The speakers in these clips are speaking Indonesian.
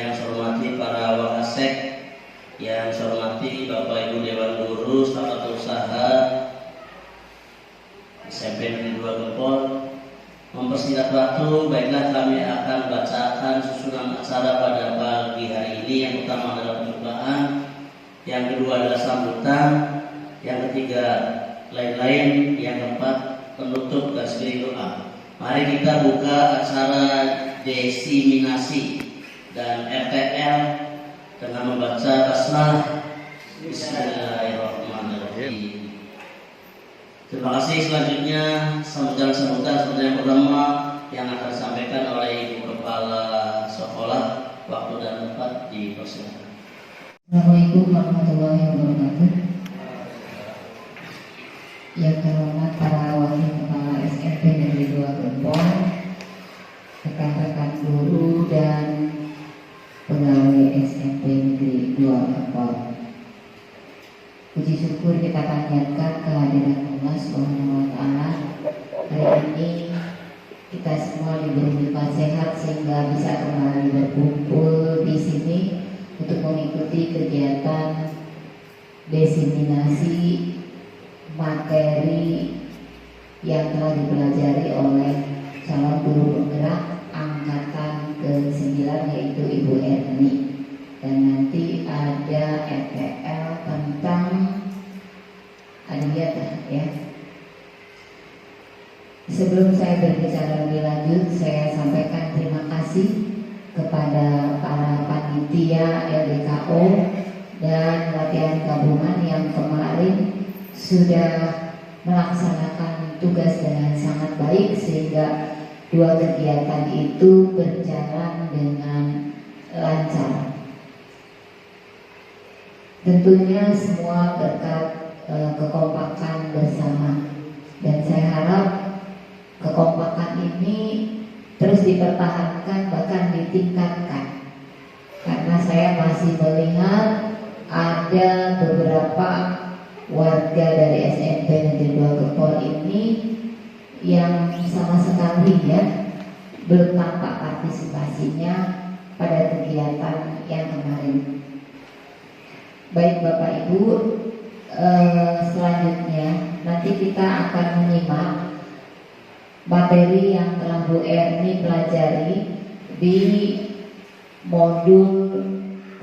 yang saya hormati para wakasek, yang saya hormati Bapak Ibu Dewan Guru, staf usaha SMP Negeri 2 Gempol. Mempersingkat waktu, baiklah kami akan bacakan susunan acara pada pagi hari ini. Yang pertama adalah pembukaan, yang kedua adalah sambutan, yang ketiga lain-lain, yang keempat penutup dan sekali doa. Mari kita buka acara desiminasi dan RTL dengan membaca basmalah. Bismillahirrahmanirrahim. Terima kasih. Selanjutnya sambutan yang pertama yang akan disampaikan oleh Ibu Kepala Sekolah. Waktu dan tempat dipersilakan. Assalamualaikum warahmatullahi wabarakatuh. Yang terhormat para wakil kepala SMP Negeri 2 Gempol, rekan-rekan guru dan pegawai SMP Negeri 2 Gempol. Puji syukur kita panjatkan kehadiran Allah Subhanahu wa Ta'ala. Hari ini kita semua diberi nikmat sehat sehingga bisa kembali berkumpul di sini untuk mengikuti kegiatan desiminasi materi yang telah dipelajari oleh calon guru penggerak angkatan ke-9 yaitu Ibu Erni. Dan nanti ada RTL tentang adiyat ya. Sebelum saya berbicara lebih lanjut, saya sampaikan terima kasih kepada para panitia LDKO dan latihan gabungan yang kemarin sudah melaksanakan tugas dengan sangat baik sehingga dua kegiatan itu berjalan dengan lancar. Tentunya semua berkat kekompakan bersama, dan saya harap kekompakan ini terus dipertahankan bahkan ditingkatkan, karena saya masih melihat ada beberapa warga dari SMP Negeri 2 Gempol ini yang sama sekali ya belum tampak partisipasinya pada kegiatan yang kemarin. Baik Bapak Ibu, selanjutnya nanti kita akan menyimak materi yang telah Bu Erni pelajari di modul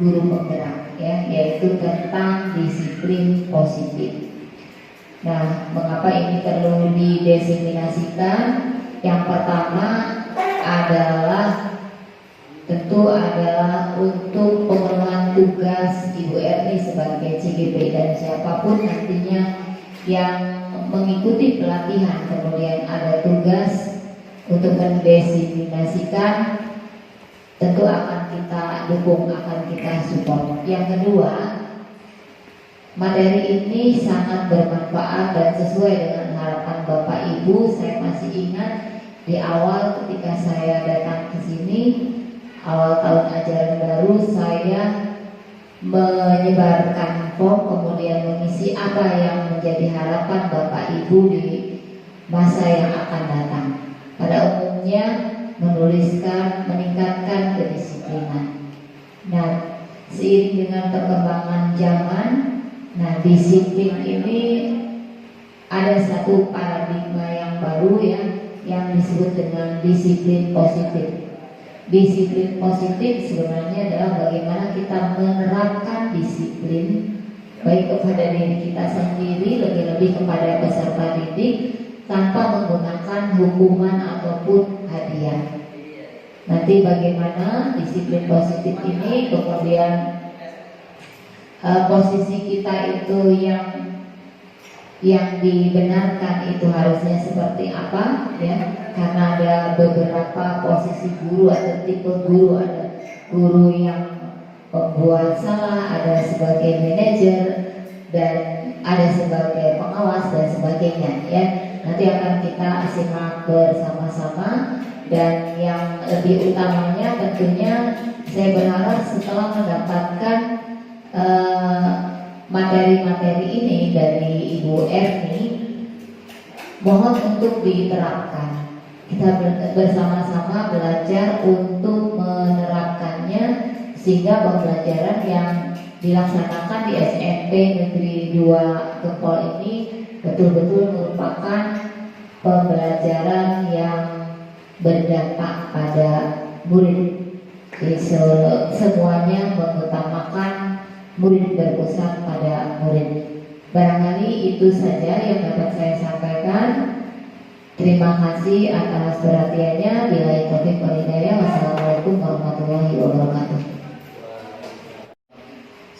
guru penggerak ya, yaitu tentang disiplin positif. Nah, mengapa ini perlu didesiminasikan? Yang pertama adalah tentu adalah untuk pemenuhan tugas Ibu Erni sebagai CGP dan siapapun nantinya yang mengikuti pelatihan kemudian ada tugas untuk mendesiminasikan, tentu akan kita dukung, akan kita support. Yang kedua, materi ini sangat bermanfaat dan sesuai dengan harapan Bapak Ibu. Saya masih ingat di awal ketika saya datang ke sini awal tahun ajaran baru, saya menyebarkan form kemudian mengisi apa yang menjadi harapan Bapak Ibu di masa yang akan datang. Pada umumnya menuliskan meningkatkan kedisiplinan. Nah, seiring dengan perkembangan zaman, nah disiplin ini ada satu paradigma yang baru ya, yang disebut dengan disiplin positif. Disiplin positif sebenarnya adalah bagaimana kita menerapkan disiplin baik kepada diri kita sendiri, lebih-lebih kepada peserta didik tanpa menggunakan hukuman ataupun hadiah. Nanti bagaimana disiplin positif ini kemudian posisi kita itu yang dibenarkan itu harusnya seperti apa ya, karena ada beberapa posisi guru atau tipe guru, ada guru yang pembuat salah, ada sebagai manajer dan ada sebagai pengawas dan sebagainya ya. Nanti akan kita simak bersama-sama, dan yang lebih utamanya tentunya saya berharap setelah mendapatkan materi-materi ini dari Ibu Erni, mohon untuk diterapkan. Kita bersama-sama belajar untuk menerapkannya sehingga pembelajaran yang dilaksanakan di SMP Negeri 2 Gempol ini betul-betul merupakan pembelajaran yang berdampak pada murid. Jadi semuanya mengutamakan murid berpusat pada murid. Barangkali itu saja yang dapat saya sampaikan. Terima kasih atas perhatiannya. Billahi taufiq wal hidayah. Wassalamualaikum warahmatullahi wabarakatuh.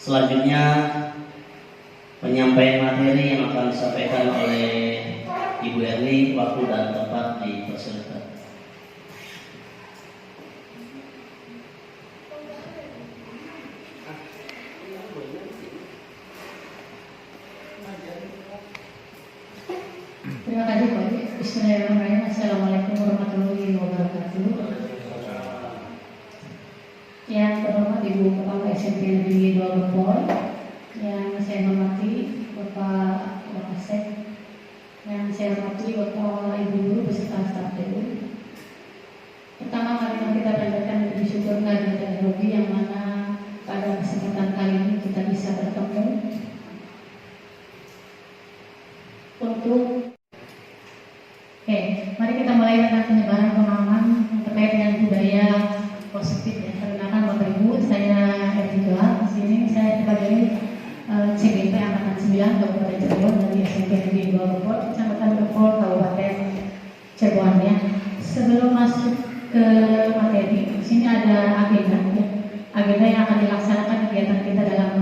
Selanjutnya penyampaian materi yang akan disampaikan oleh Ibu Erni, waktu dan tempat dipersilakan. Terima kasih Pak. Bismillahirrahmanirrahim. Assalamualaikum warahmatullahi wabarakatuh. Yang terhormat Ibu Kepala SMP Negeri 2 Gempol, yang saya hormati Bapak Wakasek, yang saya hormati Bapak Ibu Guru beserta staf DU. Pertama, mari kita panjatkan puji syukur kehadirat dan Robi yang mana pada kesempatan kali ini kita bisa bertemu untuk mari kita mulai tentang penyebaran pemahaman terkait dengan budaya positif ya. Perkenalkan Bapak Ibu, saya Erika. Di sini saya sebagai CGP Angkatan 9 Kabupaten Cirebon dari SMP Negeri 2 Gempol, Kecamatan Gempol, Kabupaten Cirebon ya. Sebelum masuk ke materi, di sini ada agenda ya. Agenda yang akan dilaksanakan kegiatan kita dalam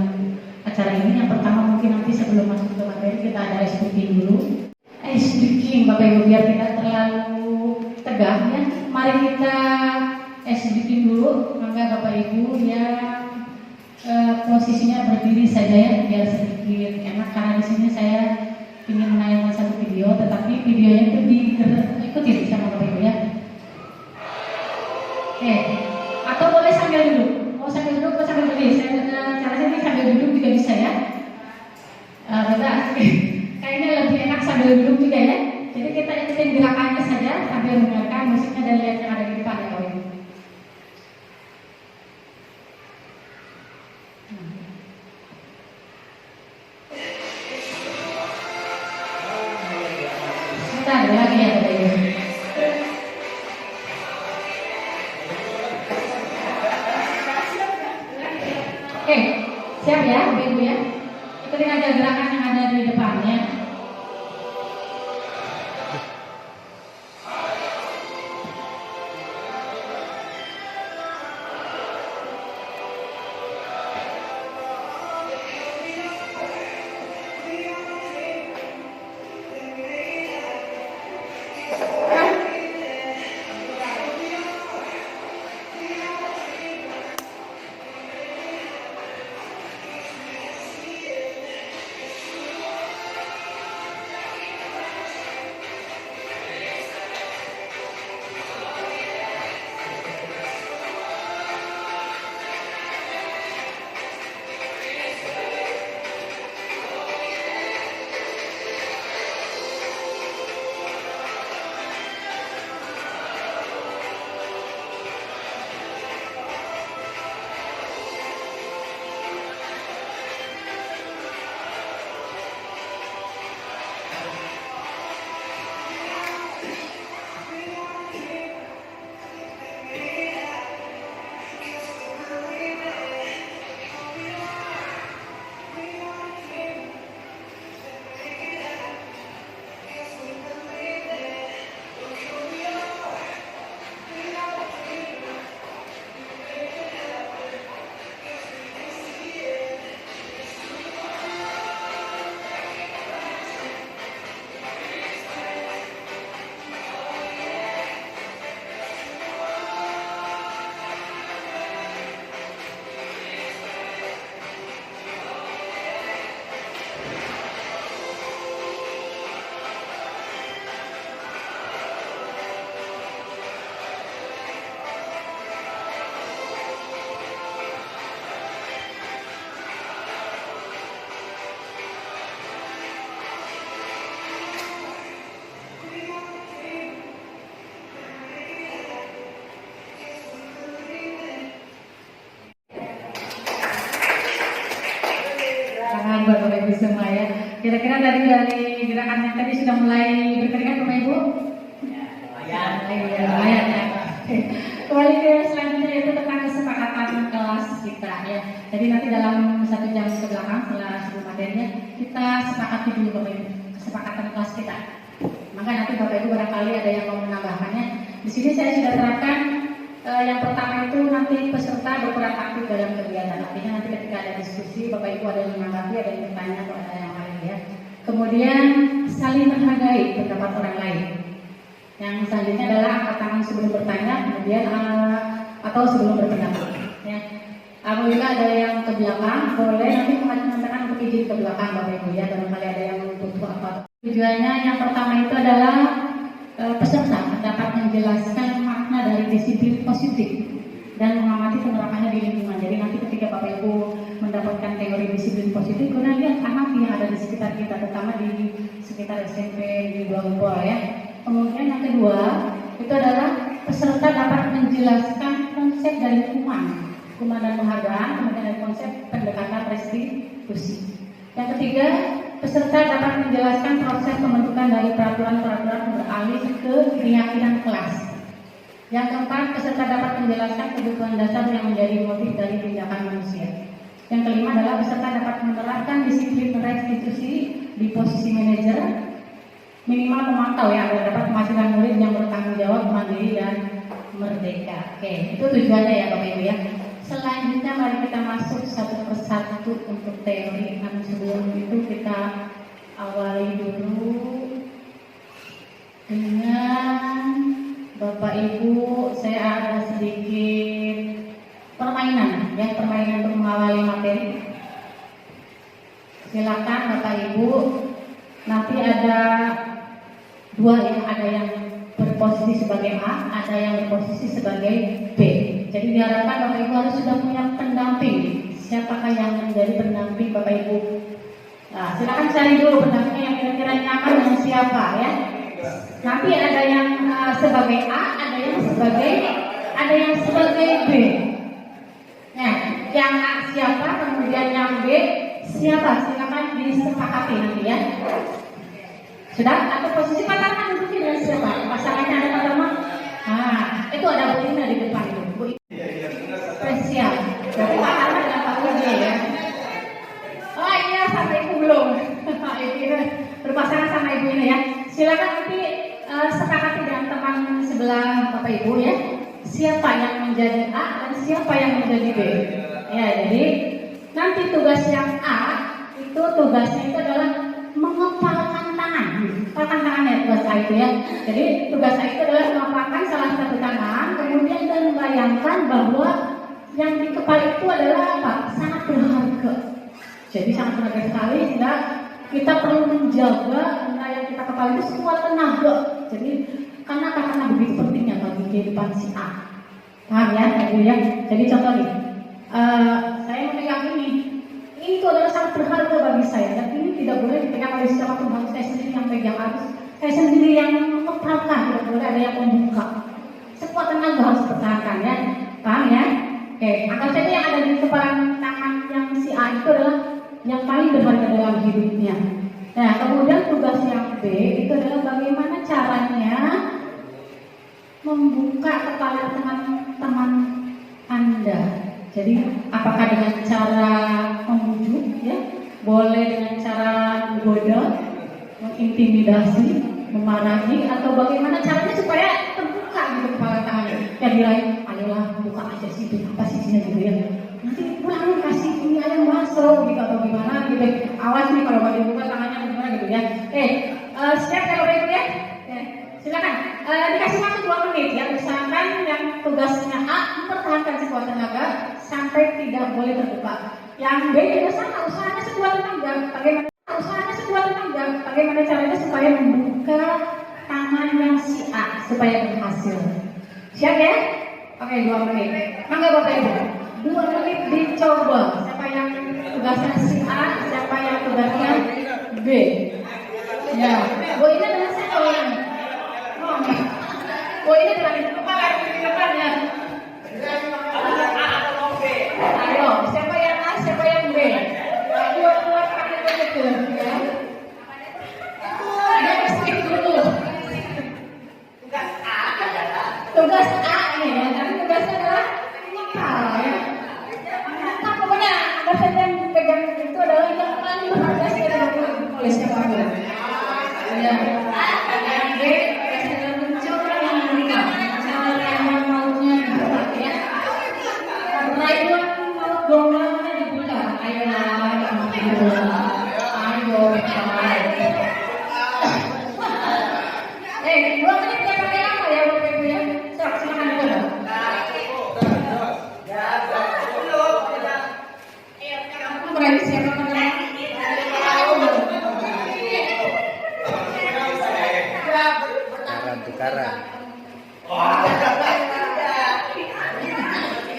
acara ini. Yang pertama mungkin nanti sebelum masuk ke materi kita ada ice breaking dulu. Ice breaking Bapak Ibu biar tidak terlalu tegang ya. Mari kita ice breaking dulu. Maka Bapak Ibu ya posisinya berdiri saja ya biar sedikit enak, karena di sini saya ingin menayangkan satu video, tetapi videonya itu diikuti sama Bapak Ibu ya. Atau boleh sambil duduk. Mau sambil duduk atau sambil berdiri? Cara saya ini sambil duduk juga bisa ya. Kayaknya lebih enak sambil duduk juga ya. Jadi kita ikutin gerakannya saja sambil mendengarkan musiknya dan lihat yang ada di depan ya Bapak Ibu. Sebentar ada lagi ya Bapak Ibu. Siap ya Bapak Ibu ya. Ikutin aja gerakan yang ada di depannya. Ibu semua ya. Kira-kira dari gerakan yang tadi sudah mulai berkeringat Bapak Ibu? Lumayan ya. Kembali ke selanjutnya yaitu tentang kesepakatan kelas kita ya. Jadi nanti dalam 1 jam ke belakang setelah sebelum materinya kita sepakati dulu Bapak Ibu kesepakatan kelas kita. Maka nanti Bapak Ibu barangkali ada yang mau menambahkannya. Di sini saya sudah terapkan yang pertama itu nanti peserta berperan aktif dalam kegiatan. Artinya nanti ketika ada diskusi Bapak Ibu ada yang menanggapi, ada yang bertanya atau ada yang lain ya. Kemudian saling menghargai pendapat orang lain. Yang selanjutnya adalah angkat tangan sebelum bertanya, kemudian atau sebelum berpendapat. Ya. Apabila ada yang ke belakang, boleh nanti mengatakan untuk izin ke belakang Bapak Ibu ya. Barangkali ada yang butuh apa. Tujuannya yang pertama itu adalah peserta dapat menjelaskan makna dari disiplin positif dan mengamati penerapannya di lingkungan. Jadi nanti ketika Bapak Ibu mendapatkan teori disiplin positif, kemudian lihat amati yang ada di sekitar kita, terutama di sekitar SMP di Blogol ya. Kemudian yang kedua itu adalah peserta dapat menjelaskan konsep dari hukuman dan penghargaan, kemudian dari konsep pendekatan restitusi. Yang ketiga, peserta dapat menjelaskan proses pembentukan dari peraturan-peraturan beralih ke keyakinan kelas. Yang keempat, peserta dapat menjelaskan kebutuhan dasar yang menjadi motif dari tindakan manusia. Yang kelima adalah peserta dapat menerapkan disiplin restitusi di posisi manajer, minimal memantau ya agar dapat menghasilkan murid yang bertanggung jawab, mandiri dan merdeka. Oke, itu tujuannya ya Bapak Ibu ya. Selanjutnya mari kita masuk satu persatu untuk teori. Namun sebelum itu kita awali dulu dengan Bapak Ibu, saya ada sedikit permainan ya, permainan untuk mengawali materi. Silakan Bapak Ibu, nanti ada dua ya, ada yang berposisi sebagai A, ada yang berposisi sebagai B. Jadi diharapkan Bapak Ibu harus sudah punya pendamping. Siapakah yang menjadi pendamping Bapak Ibu? Nah, silakan cari dulu pendampingnya yang kira-kira nyaman dengan siapa ya. Nanti ada yang sebagai A, ada yang sebagai B. Nah, yang A siapa, kemudian yang B siapa? Silakan disepakati nanti ya. Sudah? Atau posisi pasangan itu dengan siapa? Pasangannya ada pertama. Nah, itu ada Bu Ina di depan itu. Bu Ina. Spesial. Jadi pasangan dengan Pak Udi ya. Oh iya, sama Ibu belum. Ibu Ina berpasangan sama Ibu Ina ya. Silakan nanti sepakati dengan teman sebelah Bapak Ibu ya. Siapa yang menjadi A dan siapa yang menjadi B. Ya, jadi nanti tugas yang A itu tugasnya itu adalah mengepalkan tangan. Kepalkan tangannya tugas A itu ya. Jadi tugas A itu adalah mengepalkan salah satu tangan, kemudian dan membayangkan bahwa yang di kepala itu adalah apa? Sangat berharga. Jadi sangat berharga sekali sehingga kita perlu menjaga benda yang kita kepala itu sekuat tenaga. Jadi karena begitu pentingnya bagi kehidupan si A. Paham ya, Ibu ya? Jadi contoh nih, saya memegang ini itu adalah sangat berharga bagi saya dan ini tidak boleh dipegang oleh siapapun, harus saya sendiri yang pegang, harus saya sendiri yang mengepalkan, tidak boleh ada yang membuka. Sekuat tenaga harus dipertahankan ya, paham ya? Oke, anggap saja yang ada di kepala tangan yang si A itu adalah yang paling berharga dalam hidupnya. Nah, kemudian tugas yang B itu adalah bagaimana caranya membuka kepala teman-teman Anda. Jadi apakah dengan cara membujuk ya, boleh dengan cara menggoda, mengintimidasi, memarahi, atau bagaimana caranya supaya terbuka gitu kepala tangannya. Ya diraih, ayolah buka aja sih itu apa sih gitu ya. Nanti pulang kasih ini ayam masuk gitu atau gimana gitu. Awas nih kalau mau dibuka tangannya gimana gitu ya. Siap ya Bapak Ibu ya? Silakan. Dikasih waktu 2 menit ya. Misalkan yang tugasnya A mempertahankan sekuat tenaga sampai tidak boleh terbuka. Yang B juga sama, usahanya sekuat tenaga. Bagaimana caranya supaya membuka tangan yang si A supaya berhasil. Siap ya? Oke, 2 menit. Mangga Bapak Ibu. 2 menit dicoba. Siapa yang tugasnya si A, siapa yang tugasnya B. Ya, Bu ini dengan saya tolong. Oh ini lagi kepala di depan ya. Ayo, siapa yang A, siapa yang B? Ayo keluar pakai begitu. Anda saja yang pegang itu adalah yang paling berharga sekali oleh siapapun. Ya, yang B adalah mencoba yang meninggal, cara yang maunya dibuka ya. Rayuan maut gombalnya dibuka, ayolah yang dibuka, ayo baik. 2 menit ya pakai apa ya Bapak Ibu ya? Silakan dulu. Berani siapa menang? Tukaran.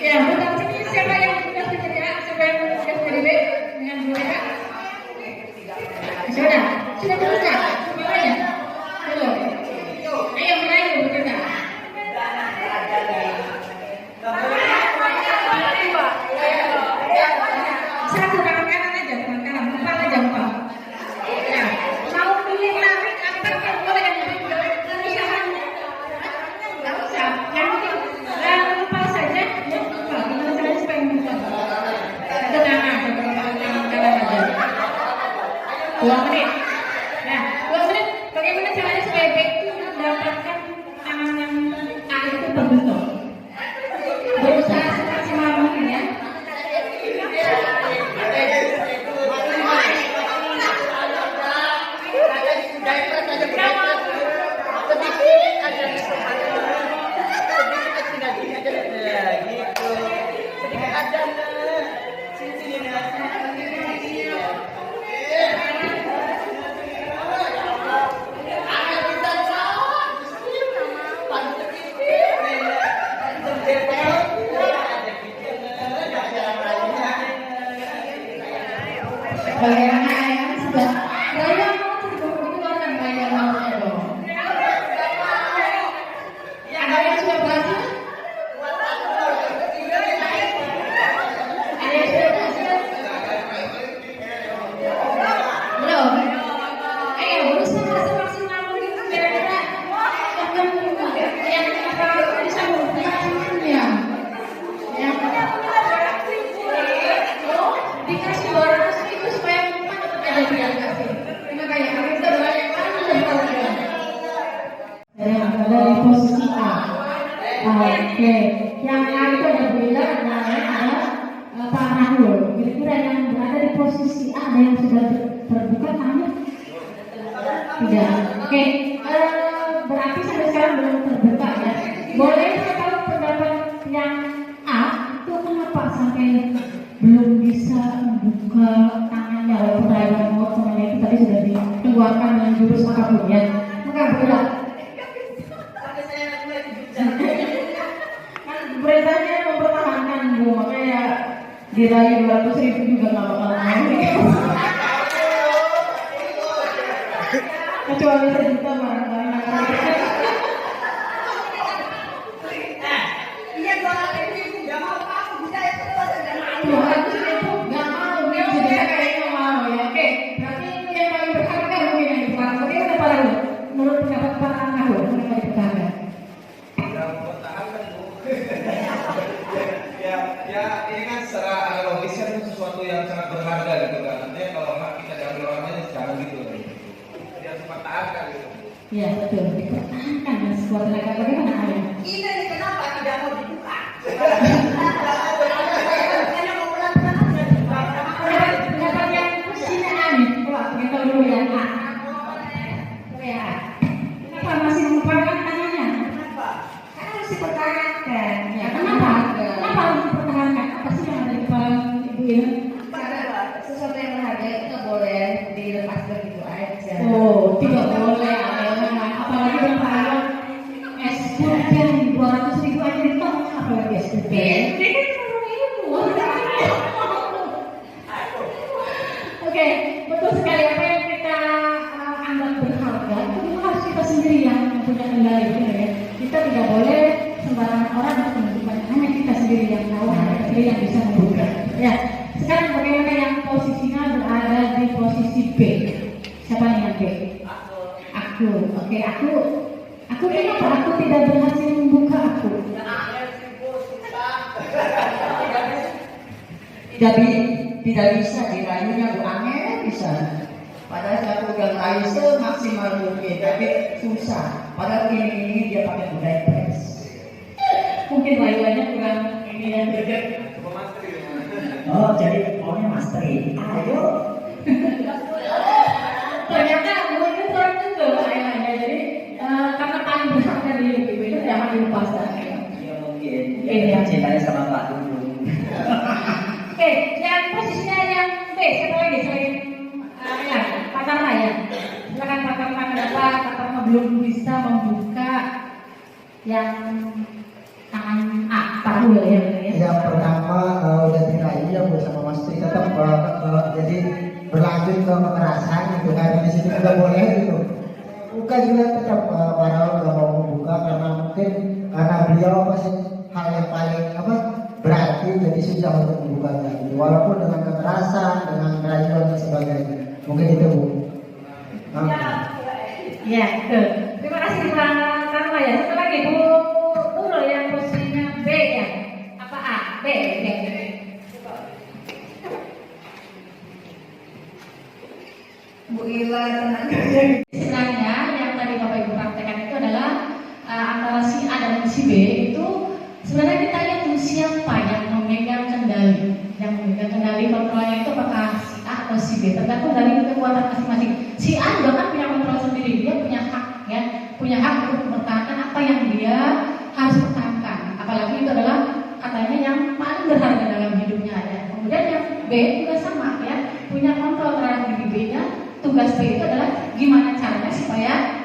Ya, bukan sini siapa yang sudah menjadi A, siapa yang sudah menjadi B dengan 2 ya? Sudah berusaha, coba aja. Belum. Ayo merayu bekerja. Satu tangan kanan aja, tangan kanan, empal aja empal. Ya, mau pilih lari apa kan boleh kan? Nggak usah, yang penting empal saja, ya empal. Tinggal saya supaya empal. Satu tangan kanan aja. 2 menit. Nah, 2 menit. Bagaimana caranya supaya baik itu mendapatkan tangan yang A itu terbentuk? Berusaha semaksimal mungkin ya. Bagaimana ayam sudah rayuan mau dikeluarkan rayuan maunya dong. Ada yang sudah berhasil? Ada yang sudah berhasil? Belum. Ayo berusaha semaksimal mungkin kira-kira yang bisa membuktikannya. Ya. Dikasih 200.000 supaya ada dia kasih. Makanya kita doa yang paling berharga. Dari posisi A. Oke, yang A itu ada Bella, ada Pak Rahul. Kira-kira yang berada di posisi A ada yang sudah terbuka tangannya? Tidak. Oke, berarti sampai sekarang belum terbuka ya. Boleh saya tahu pendapat yang A itu kenapa sampai belum bisa membuka tangannya walaupun rayuan maut tangannya itu tadi sudah dikeluarkan dengan jurus apapun ya. Maka berat. Kan beritanya mempertahankan Bu, makanya dirayu 200.000 juga nggak bakal mau. Kecuali sejuta barangkali. Menurut pendapat Pak Rahul, kenapa dipertahankan? Ya, ini kan secara analogisnya itu sesuatu yang sangat berharga gitu kan. Nanti kalau hak kita diambil orang lain jangan gitu. Dia dipertahankan gitu. Iya betul, dipertahankan dan sebuah tenaga bagaimana ayah? Ini kenapa tidak mau dibuka? Pendapat yang posisinya aneh, coba kita dulu yang A. Ya, kenapa masih mempertahankan tangannya? Karena harus dipertahankan. Ya, kenapa? Kenapa harus dipertahankan? Apa sih yang ada di kepala ibu ini? Karena sesuatu yang berharga itu nggak boleh dilepas begitu aja. Oh, tidak boleh ada apalagi dalam rayuan student 200.000 aja ditolak apalagi student. Oke, betul sekali apa yang kita anggap berharga itu harus kita sendiri yang punya kendali ya. Kita tidak boleh sembarangan orang untuk menentukan, hanya kita sendiri yang tahu, hanya kita sendiri yang bisa membuka. Ya, sekarang bagaimana yang posisinya berada di posisi B? Siapa yang B? Aku. Oke, aku kenapa aku tidak berhasil membuka aku? Jadi tidak bisa dirayunya Bu Angel bisa. Padahal saya udah ngerayu semaksimal mungkin, tapi susah. Padahal ini dia pakai budaya press. Mungkin rayuannya kurang ini ya. Oh, jadi maunya mastery. Ayo. Ternyata gue itu kurang tentu rayuannya. Jadi karena paling berharga di hidup ibu itu jangan dilupakan. Ya mungkin. Iya. Cintanya sama Pak dulu. Oke, yang posisinya yang B, siapa lagi selain ya, Pak Tarma ya. Silakan Pak Tarma, kenapa Pak Tarma belum bisa membuka yang tangan A, Pak Rul ya. Yang pertama udah dirayu ya Bu sama Mas Tri tetap jadi berlanjut ke kekerasan gitu kan di sini juga boleh gitu. Buka juga tetap padahal nggak mau membuka karena mungkin karena beliau masih hal yang paling berarti jadi susah untuk membukanya gitu. Walaupun dengan kekerasan, dengan rayuan dan sebagainya. Mungkin itu Bu. Ya, betul. Terima kasih Pak Tarma ya. Satu lagi Bu Nurul yang posisinya B ya. Apa A? B. Bu Ila tenang. Istilahnya yang tadi Bapak Ibu praktekkan itu adalah antara si A dan si B itu sebenarnya kita lihat siapa yang memegang kendali. Yang memegang kendali kontrolnya itu apakah si A atau si B, tergantung dari kekuatan masing-masing. Si A juga kan punya kontrol sendiri, dia punya hak ya, punya hak untuk mempertahankan apa yang dia harus pertahankan. Apalagi itu adalah katanya yang paling berharga dalam hidupnya ya. Kemudian yang B juga sama ya, punya kontrol terhadap diri B-nya. Tugas B itu adalah gimana caranya supaya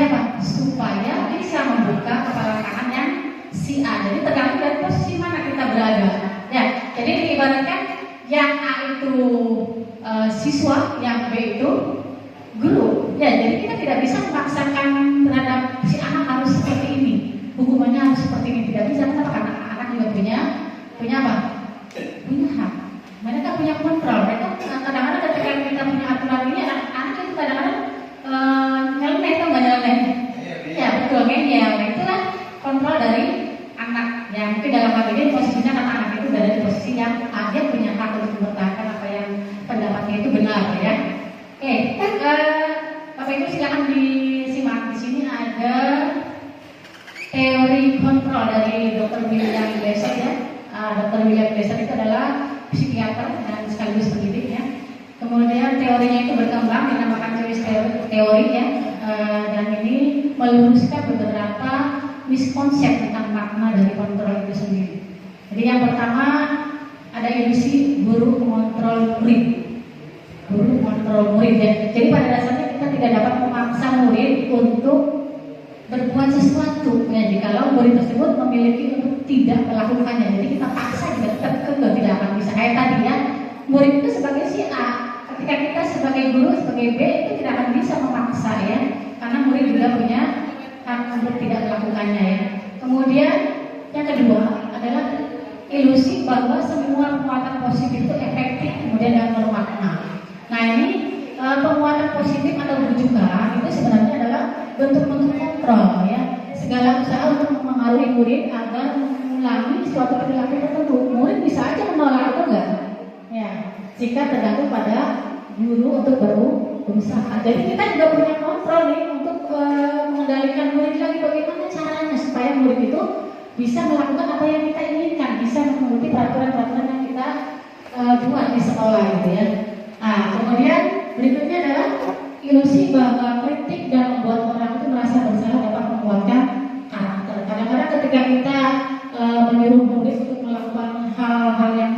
apa? Supaya bisa membuka kepala tangan yang si A. Jadi tergantung dari posisi mana kita berada. Ya, jadi diibaratkan yang A itu siswa, yang B itu guru. Ya, jadi kita tidak bisa memaksakan terhadap si anak harus seperti ini, hukumannya harus seperti ini, tidak bisa. Kenapa? Karena anak juga punya apa? Punya hak. Mereka punya kontrol. Mereka kadang-kadang ketika kita punya aturan ini, anak itu kadang-kadang nyeleneh atau nggak nyeleneh? Ya betul, ngeyel. Nah, itulah kontrol dari anak. Ya mungkin dalam hal ini posisinya kan anak itu berada di posisi yang dia punya hak untuk mempertahankan apa yang pendapatnya itu benar ya. Oke, Bapak Ibu silakan disimak. Di sini ada teori kontrol dari Dr. William Glasser ya. Dr. William Glasser itu adalah psikiater dan sekaligus pendidik ya. Kemudian teorinya itu berkembang dinamakan teori ya, dan ini meluruskan beberapa miskonsep tentang makna dari kontrol itu sendiri. Jadi yang pertama ada ilusi guru mengontrol murid. Guru mengontrol murid ya. Jadi pada dasarnya kita tidak dapat memaksa murid untuk berbuat sesuatu ya. Jikalau murid tersebut memiliki untuk tidak melakukannya, jadi kita paksa juga tetap tidak akan bisa. Kayak tadi ya, murid itu sebagai si A, ketika kita sebagai guru, sebagai B itu tidak akan bisa memaksa ya, karena murid juga punya hak untuk tidak melakukannya ya. Kemudian yang kedua adalah ilusi bahwa semua penguatan positif itu efektif kemudian dan bermakna. Nah ini penguatan positif atau rujukan itu sebenarnya adalah bentuk-bentuk kontrol ya. Segala usaha untuk mempengaruhi murid agar mengulangi suatu perilaku tertentu. Murid bisa aja menolak atau enggak? Ya, jika tergantung pada guru untuk berusaha. Jadi kita juga punya kontrol nih untuk mengendalikan murid lagi, bagaimana caranya supaya murid itu bisa melakukan apa yang kita inginkan, bisa mengikuti peraturan-peraturan yang kita buat di sekolah gitu ya. Nah, kemudian berikutnya adalah ilusi bahwa kritik dan membuat orang itu merasa bersalah dapat menguatkan karakter. Kadang-kadang ketika kita menyuruh murid untuk melakukan hal-hal yang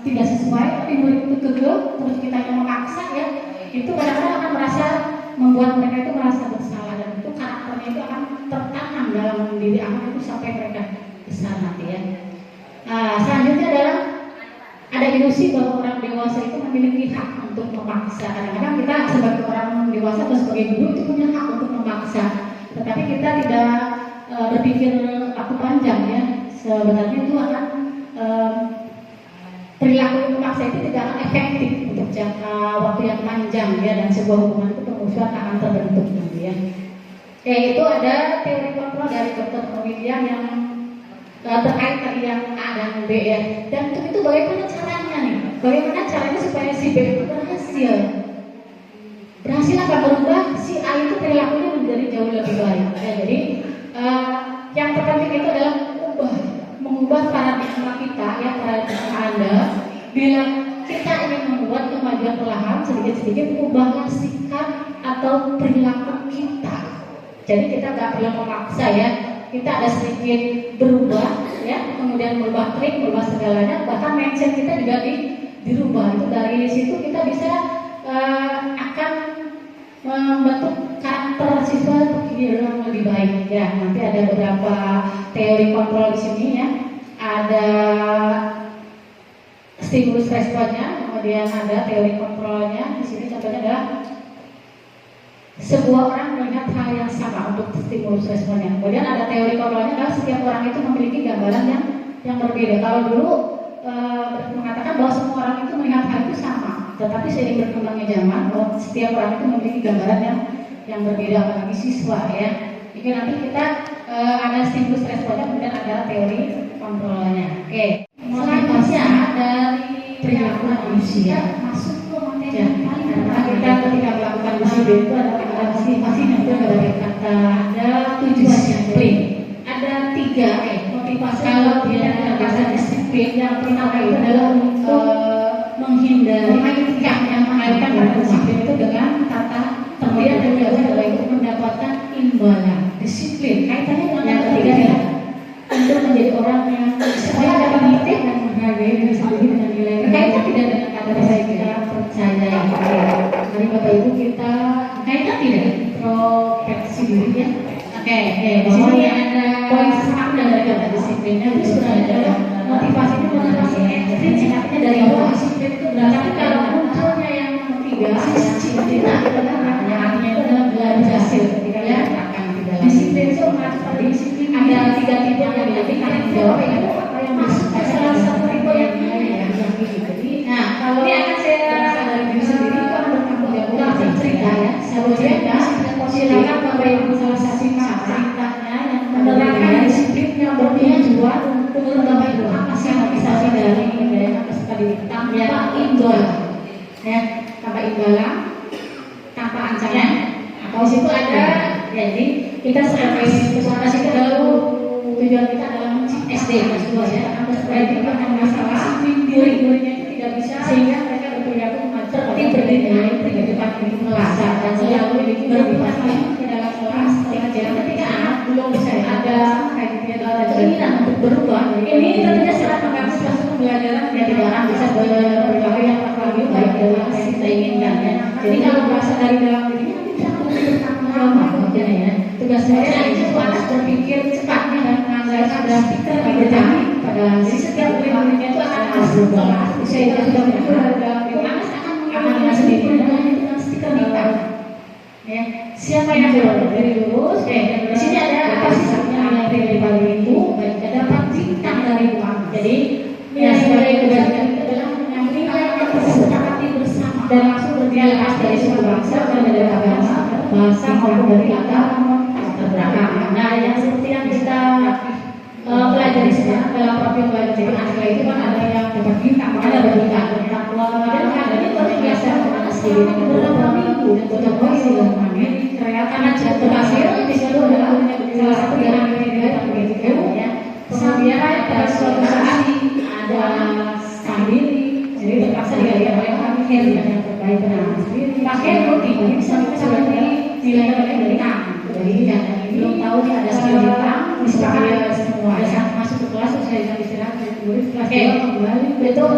tidak sesuai, tapi murid itu kekeh, terus kita yang memaksa ya, itu kadang-kadang akan merasa membuat mereka itu merasa bersalah, dan itu karakternya itu akan tertanam dalam diri anak itu sampai mereka besar nanti ya. Nah, selanjutnya adalah ada ilusi bahwa orang dewasa itu memiliki hak untuk memaksa. Kadang-kadang kita sebagai orang dewasa atau sebagai guru itu punya hak untuk memaksa, tetapi kita tidak berpikir waktu panjang ya. Sebenarnya itu akan perilaku memaksa itu tidak akan efektif untuk jangka waktu yang panjang ya, dan sebuah hubungan itu permusuhan akan terbentuk nanti ya. Itu ada teori kontrol dari Dr. William yang terkait tadi yang A dan B ya. Dan untuk itu bagaimana caranya nih? bagaimana caranya supaya si B itu berhasil? Berhasil apa berubah si A itu perilakunya menjadi jauh lebih baik. Ya, jadi yang terpenting itu adalah mengubah paradigma kita, ya paradigma Anda. Bila kita ingin membuat kemajuan perlahan sedikit-sedikit, ubahlah sikap atau perilaku kita. Jadi kita nggak perlu memaksa ya. Kita ada sedikit berubah, ya, kemudian berubah trik, berubah segalanya, bahkan mindset kita juga dirubah. Itu dari situ kita bisa akan membentuk karakter siswa yang lebih baik. Ya, nanti ada beberapa teori kontrol di sini ya. Ada stimulus responnya, kemudian ada teori kontrolnya. Di sini contohnya adalah sebuah orang melihat hal yang sama untuk stimulus responnya. Kemudian ada teori kontrolnya adalah setiap orang itu memiliki gambaran yang berbeda. Kalau dulu mengatakan bahwa semua orang itu melihat hal itu sama, tetapi seiring berkembangnya zaman, bahwa setiap orang itu memiliki gambaran yang berbeda, apalagi siswa ya. Jadi nanti kita ada stimulus responnya, kemudian ada teori kontrolnya. Oke. Selanjutnya dari perilaku manusia masuk ke materi yang paling karena kita ketika melakukan disiplin itu ada kata motivasi dan itu ada kata ada disiplin. Ada 3 motivasi. Kalau dia ada kata disiplin, yang pertama itu adalah untuk menghindari mengaitkan kata disiplin itu dengan kata kemudian dan juga adalah itu mendapatkan imbalan. Disiplin kaitannya dengan yang ketiga ya, untuk menjadi orang yang supaya dapat mengerti dan menghargai diri sendiri dengan nilai kaitan tidak dengan kata saya percaya. Mari Bapak Ibu kita kaitan tidak introspeksi diri ya. Oke, di sini ada poin sesama dari kata disiplinnya itu sebenarnya adalah motivasi ekstrim, artinya dari bawah disiplin itu berarti. Tapi kalau munculnya yang ketiga disiplin adalah artinya itu adalah belajar hasil ketika ya akan tidak disiplin itu seperti disiplin ada 3 tipe yang dilatih karena jawab itu apa yang masuk ke salah satu tipe yang jadi. Nah, kalau ini akan saya dari diri sendiri itu akan bertanggung jawab cerita ya. Saya cerita silakan Bapak Ibu salah satu ceritanya yang menerapkan disiplin yang bertujuan untuk Bapak Ibu apa sih motivasi dari apa tadi tanpa imbalan ya, tanpa imbalan, tanpa ancaman. Atau situ ada ya, jadi kita sebagai peserta itu adalah tujuan kita adalah SD kelas 2 ya. Supaya kita akan masalah murid-muridnya itu tidak bisa sehingga mereka berperilaku seperti berdiri di depan kelas dan selalu bermotivasi ke dalam kelas. Ketika anak belum bisa ada keinginan untuk berubah, ini tentunya sangat mengganggu proses pembelajaran dan tidak akan bisa berperilaku yang lebih baik dari apa yang kita inginkan ya. Jadi kalau merasa dari dalam diri nanti bisa bertanggung jawab ya. Tugas saya itu anak berpikir cepatnya dan mengandalkan ada stiker di depan pada jadi setiap murid-muridnya itu akan masuk kelas. Usia itu sudah muncul dalam diri akan dengan sendiri dengan stiker di depan. Ya, siapa yang dari lulus? Di sini ada apa sih yang dari paling itu? Ada pacitan dari uang. Jadi ya sebagai kewajiban itu adalah mengambil yang kesepakati bersama dan langsung berdialog dari suku bangsa dan dari agama, bahasa maupun dari agama terbelakang. Nah, yang seperti yang kita pelajari sekarang dalam profil pelajar asli itu kan ada yang dapat bintang, ada bintang dan kadang itu biasa asli beberapa minggu dan beberapa minggu karena cepat berhasil di situ adalah salah satu yang kita begitu ya. Kemudian pada suatu saat ada sambil jadi terpaksa diganti oleh kami dengan yang terbaik benar sendiri pakai rutin ini bisa seperti nilai dari kami. Jadi yang belum tahu nih ada skill bintang disepakati semua ya. Masuk ke kelas saya bisa istirahat murid kelas 2 kembali betul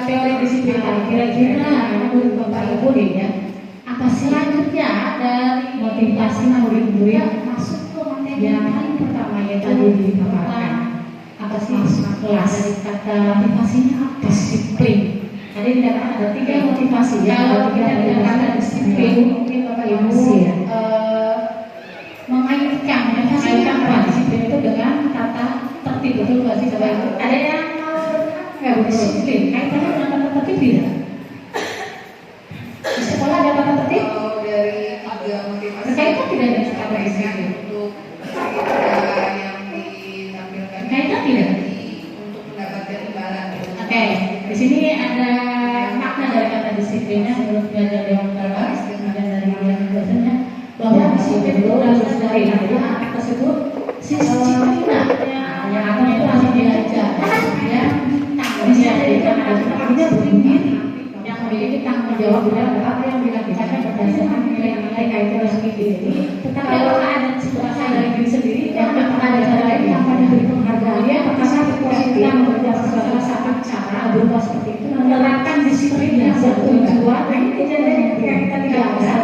teori disiplin kira-kira menurut Bapak Ibu deh ya. Apa selanjutnya dari motivasi murid-murid masuk ke materi yang paling pertama yang tadi dipaparkan. Apa sih masuk kelas dari kata motivasinya apa? Disiplin. Tadi dikatakan ada 3 motivasi ya. Kalau kita dikatakan disiplin mungkin Bapak Ibu mengaitkan disiplin itu dengan kata tertib, betul nggak sih Bapak Ibu? Ada yang nggak disiplin kaitannya dengan kata tertib tidak? Di sekolah ada kata tertib? Dari 3 motivasi berkaitan tidak dengan kata disiplin? untuk cerita yang ditampilkan Kaitan tidak? untuk mendapatkan imbalan. Oke, di sini ada disiplinnya menurut belajar Dewan Kelas kemudian dari yang dosennya bahwa disiplin itu harus dari anak tersebut disiplin yang akan itu harus diajar ya dijadikan artinya berdiri yang memiliki tanggung jawab terhadap apa yang dilakukan berdasarkan nilai-nilai kaitan rezeki. Tetapi kalau ada situasi dari diri sendiri yang ada cara lain yang akan diberi penghargaan ya apakah kita bekerja salah satu cara berupa seperti itu menerapkan disiplin yang bertujuan ini kejadian yang kita tidak bisa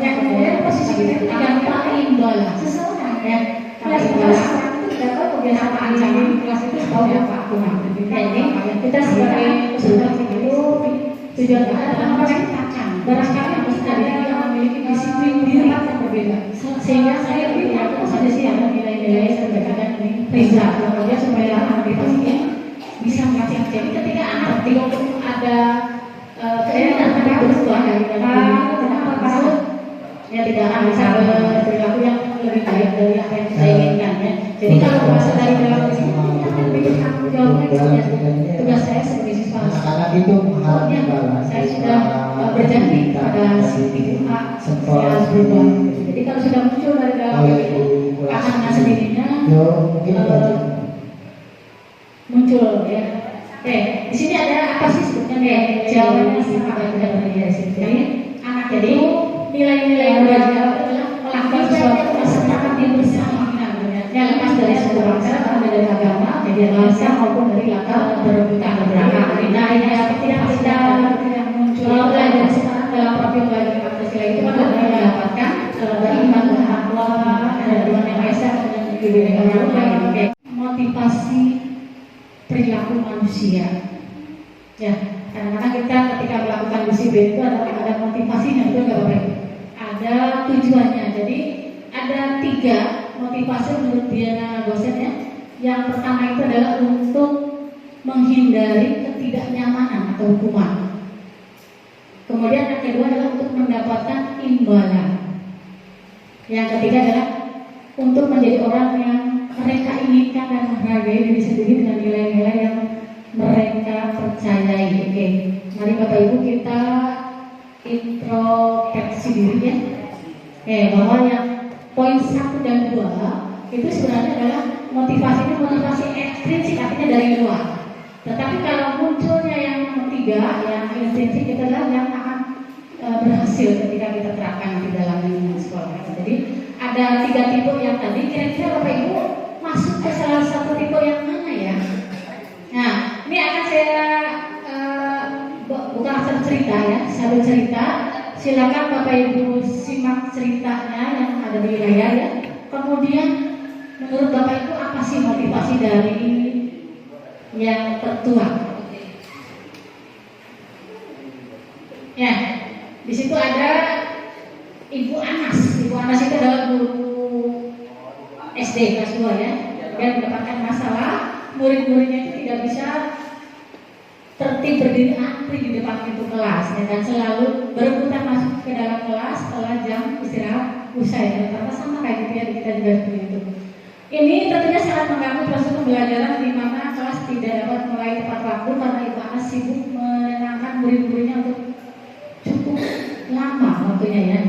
yang kemudian posisi kita tidak imbal seseorang ya kelas itu tidak tahu kebiasaan ancaman kelas itu tahu apa aku jadi kita sebagai peserta itu tujuan kita adalah menciptakan barangkali harus ada yang memiliki disiplin diri yang berbeda sehingga saya tidak pada sih ada nilai-nilai sebagaimana ini Riza kemudian supaya anak pastinya bisa mengasih jadi ketika anak ada keinginan ada berubah dari kenapa pasal ya tidak akan bisa berperilaku yang lebih baik dari apa yang saya inginkan ya jadi kalau bahasa dari dalam ini akan lebih tanggung jawabnya tugas saya sebagai siswa anak-anak itu mengharapkan balas saya sudah berjanji pada si A saya harus berubah jadi kalau sudah muncul dari dalam itu anak sendirinya muncul ya di sini ada apa sih sebetulnya jawabannya sama dengan dari sini jadi anak jadi nilai-nilai yang belajar adalah melakukan sesuatu masyarakat yang bersama yang lepas dari suku bangsa ada dari agama media bahasa maupun dari latar berebutan beragam nah yang tidak muncul belajar sekarang dalam profil belajar Pancasila itu adalah mendapatkan beriman bahwa ada Tuhan yang Esa dan Bineka Tunggal motivasi perilaku manusia ya kadang-kadang kita ketika melakukan disiplin itu ada motivasinya betul nggak Bapak Ibu ada tujuannya jadi ada 3 motivasi menurut Diana dosen ya yang pertama itu adalah untuk menghindari ketidaknyamanan atau hukuman kemudian yang kedua adalah untuk mendapatkan imbalan yang ketiga adalah untuk menjadi orang yang mereka inginkan dan menghargai diri sendiri dengan nilai-nilai yang mereka percayai. Oke, mari Bapak Ibu kita introspeksi diri ya. Bahwa yang poin 1 dan 2 itu sebenarnya adalah motivasi ekstrinsik artinya dari luar. Tetapi kalau munculnya yang 3 yang intrinsik itu adalah yang akan berhasil ketika kita terapkan di dalam lingkungan sekolah. Jadi ada 3 tipe yang tadi kira-kira Bapak Ibu masuk ke salah satu tipe yang mana ya? Nah, ini akan saya bukan satu cerita ya, satu cerita. Silakan Bapak Ibu simak ceritanya yang ada di layar ya. Kemudian menurut Bapak Ibu apa sih motivasi dari yang tertua? Ya, di situ ada Ibu Anas. Ibu Anas itu adalah guru SD kelas 2 ya. Dia mendapatkan masalah murid-muridnya itu tidak bisa tertib berdiri antri di depan pintu kelas ya, dan selalu berebutan masuk ke dalam kelas setelah jam istirahat usai. Ternyata sama kayak gitu ya kita juga seperti itu. Ini tentunya sangat mengganggu proses pembelajaran di mana kelas tidak dapat mulai tepat waktu karena Ibu Anas sibuk menenangkan murid-muridnya untuk cukup lama waktunya ya.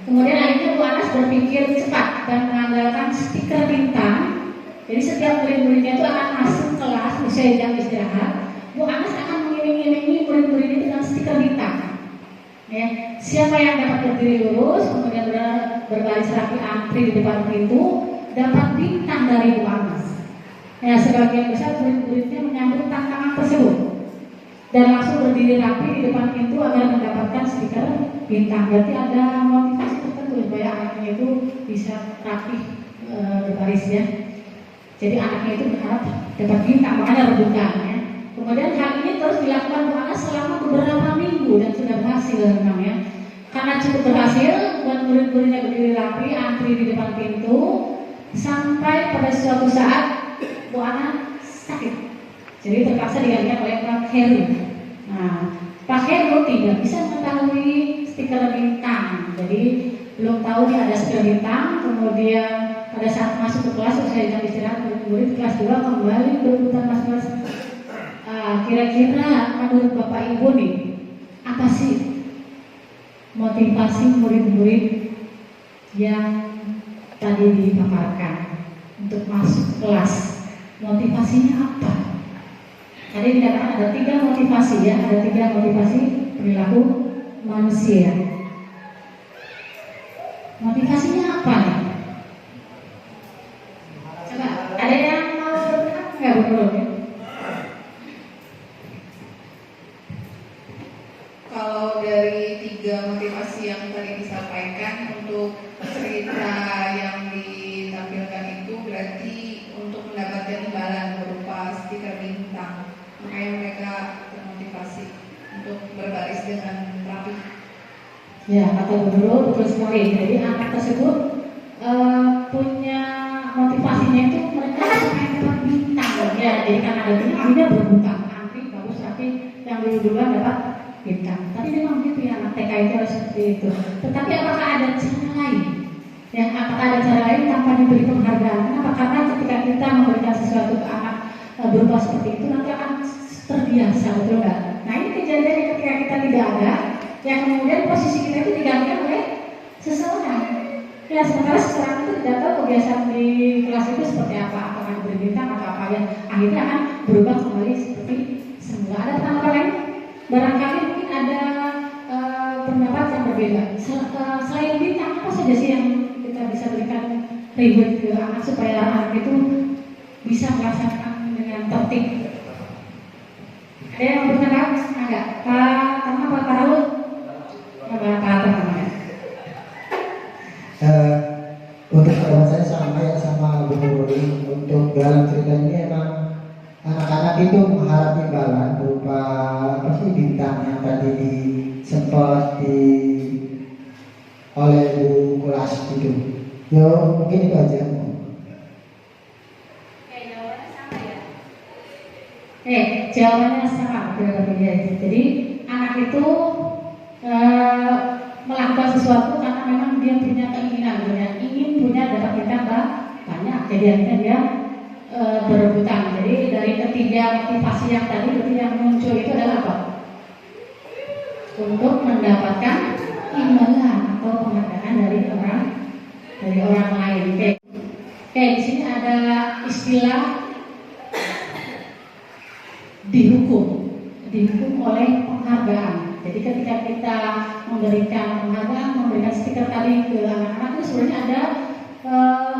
Kemudian akhirnya Bu Anas berpikir cepat dan mengandalkan stiker bintang. Jadi setiap murid-muridnya itu akan masuk kelas usai jam istirahat. Bu Anas akan mengiring-iringi murid-muridnya dengan stiker bintang. Ya, siapa yang dapat berdiri lurus, kemudian berbaris rapi antri di depan pintu, dapat bintang dari Bu Anas. Ya, sebagian besar murid-muridnya menyambut tantangan tersebut dan langsung berdiri rapi di depan pintu agar mendapatkan stiker bintang. Berarti ada motivasi tertentu supaya anaknya itu bisa rapi berbaris ya. Jadi anaknya itu berharap dapat bintang, makanya rebutan ya. Kemudian hal ini terus dilakukan Bu Anas selama beberapa minggu dan sudah berhasil memang ya. Karena cukup berhasil, buat murid-muridnya berdiri rapi, antri di depan pintu, sampai pada suatu saat Bu Anas sakit. Jadi terpaksa digantikan oleh Pak Heru. Nah, Pak Heru tidak bisa mengetahui stiker bintang. Jadi belum tahu dia ada stiker bintang. Kemudian pada saat masuk ke kelas, usai jam istirahat, murid kelas 2 kembali berebutan masuk. Kira-kira menurut Bapak Ibu nih, apa sih motivasi murid-murid yang tadi dipaparkan untuk masuk kelas. Motivasinya apa? Tadi dikatakan ada 3 motivasi ya, ada 3 motivasi perilaku manusia. Motivasinya apa nih? Coba, ada yang mau bergerak nggak belum ya? Kalau dari 3 motivasi yang tadi disampaikan untuk cerita yang ditampilkan itu berarti untuk mendapatkan imbalan berupa stiker bintang, makanya mereka termotivasi untuk berbaris dengan rapi. Ya, kata guru betul sekali. Jadi anak tersebut punya motivasinya itu mereka pengen dapat bintang ya. Jadi karena ada bintang dia berbutang, antri bagus tapi yang duluan dapat bintang. Tapi memang gitu ya, anak TK itu harus seperti itu. Tetapi apakah ada cara lain? Ya, apakah ada cara lain tanpa diberi penghargaan? Kenapa? Karena ketika kita memberikan sesuatu ke anak berupa seperti itu nanti akan terbiasa, betul nggak? Nah ini kejadian ketika kita tidak ada, yang kemudian posisi kita itu digantikan oleh seseorang. Ya, sementara seseorang itu tidak tahu kebiasaan di kelas itu seperti apa, apakah diberi bintang atau apa ya. Akhirnya akan berubah kembali seperti semula. Ada tanggapan lain? Barangkali mungkin ada pendapat yang berbeda. Selain bintang, apa saja sih yang kita bisa berikan reward ke anak supaya anak itu bisa merasakan dengan tertib? Ada yang berkenan? Enggak? Pak Tama, Pak Raul? Pak Tama ya? Untuk pendapat saya sama ya sama Bu Nurul. Untuk dalam cerita ini emang anak-anak itu mengharap imbalan berupa apa sih bintang yang tadi sempat oleh Bu kelas itu. Ya mungkin itu aja. Jawabannya sama ya. Jadi anak itu melakukan sesuatu karena memang dia punya keinginan, ingin punya dapat bintang banyak. Jadi akhirnya dia berebutan. Jadi dari ketiga motivasi yang tadi yang muncul itu adalah apa? Untuk mendapatkan imbalan atau penghargaan dari orang lain. Oke, di sini ada istilah dihukum oleh penghargaan. Jadi ketika kita memberikan penghargaan, memberikan stiker tadi ke anak-anak itu sebenarnya ada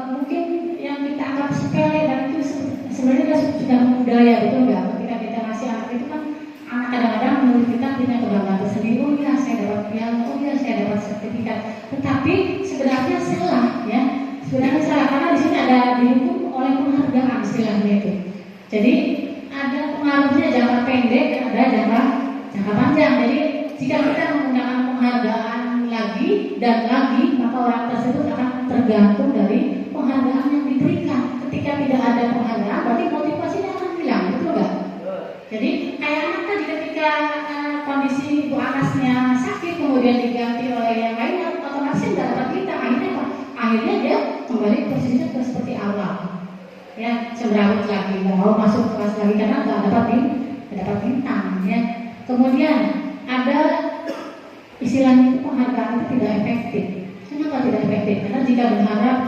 mungkin yang kita anggap sepele dan itu sebenarnya sudah budaya, betul nggak? Ketika kita ngasih anak itu kan anak kadang-kadang menurut kita punya kebanggaan tersendiri. Oh iya saya dapat piala, oh iya saya dapat sertifikat. Tetapi sebenarnya salah ya. Sebenarnya salah karena di sini ada dihukum oleh penghargaan istilahnya itu. Jadi ada pengaruhnya jangka pendek dan ada jangka panjang. Jadi jika kita menggunakan penghargaan lagi dan lagi, maka orang tersebut akan tergantung dari penghargaan yang diberikan. Ketika tidak ada penghargaan, berarti motivasinya akan hilang, betul nggak? Jadi kayak anak tadi ketika kondisi ibu anaknya sakit kemudian diganti oleh yang lain, otomatis tidak dapat bintang. Akhirnya apa? Akhirnya dia kembali posisinya seperti awal. Ya, cemerlang lagi, nggak mau masuk kelas lagi karena nggak dapat bintang. Ya. Kemudian ada istilahnya itu penghargaan itu tidak efektif. Kenapa tidak efektif? Karena jika berharap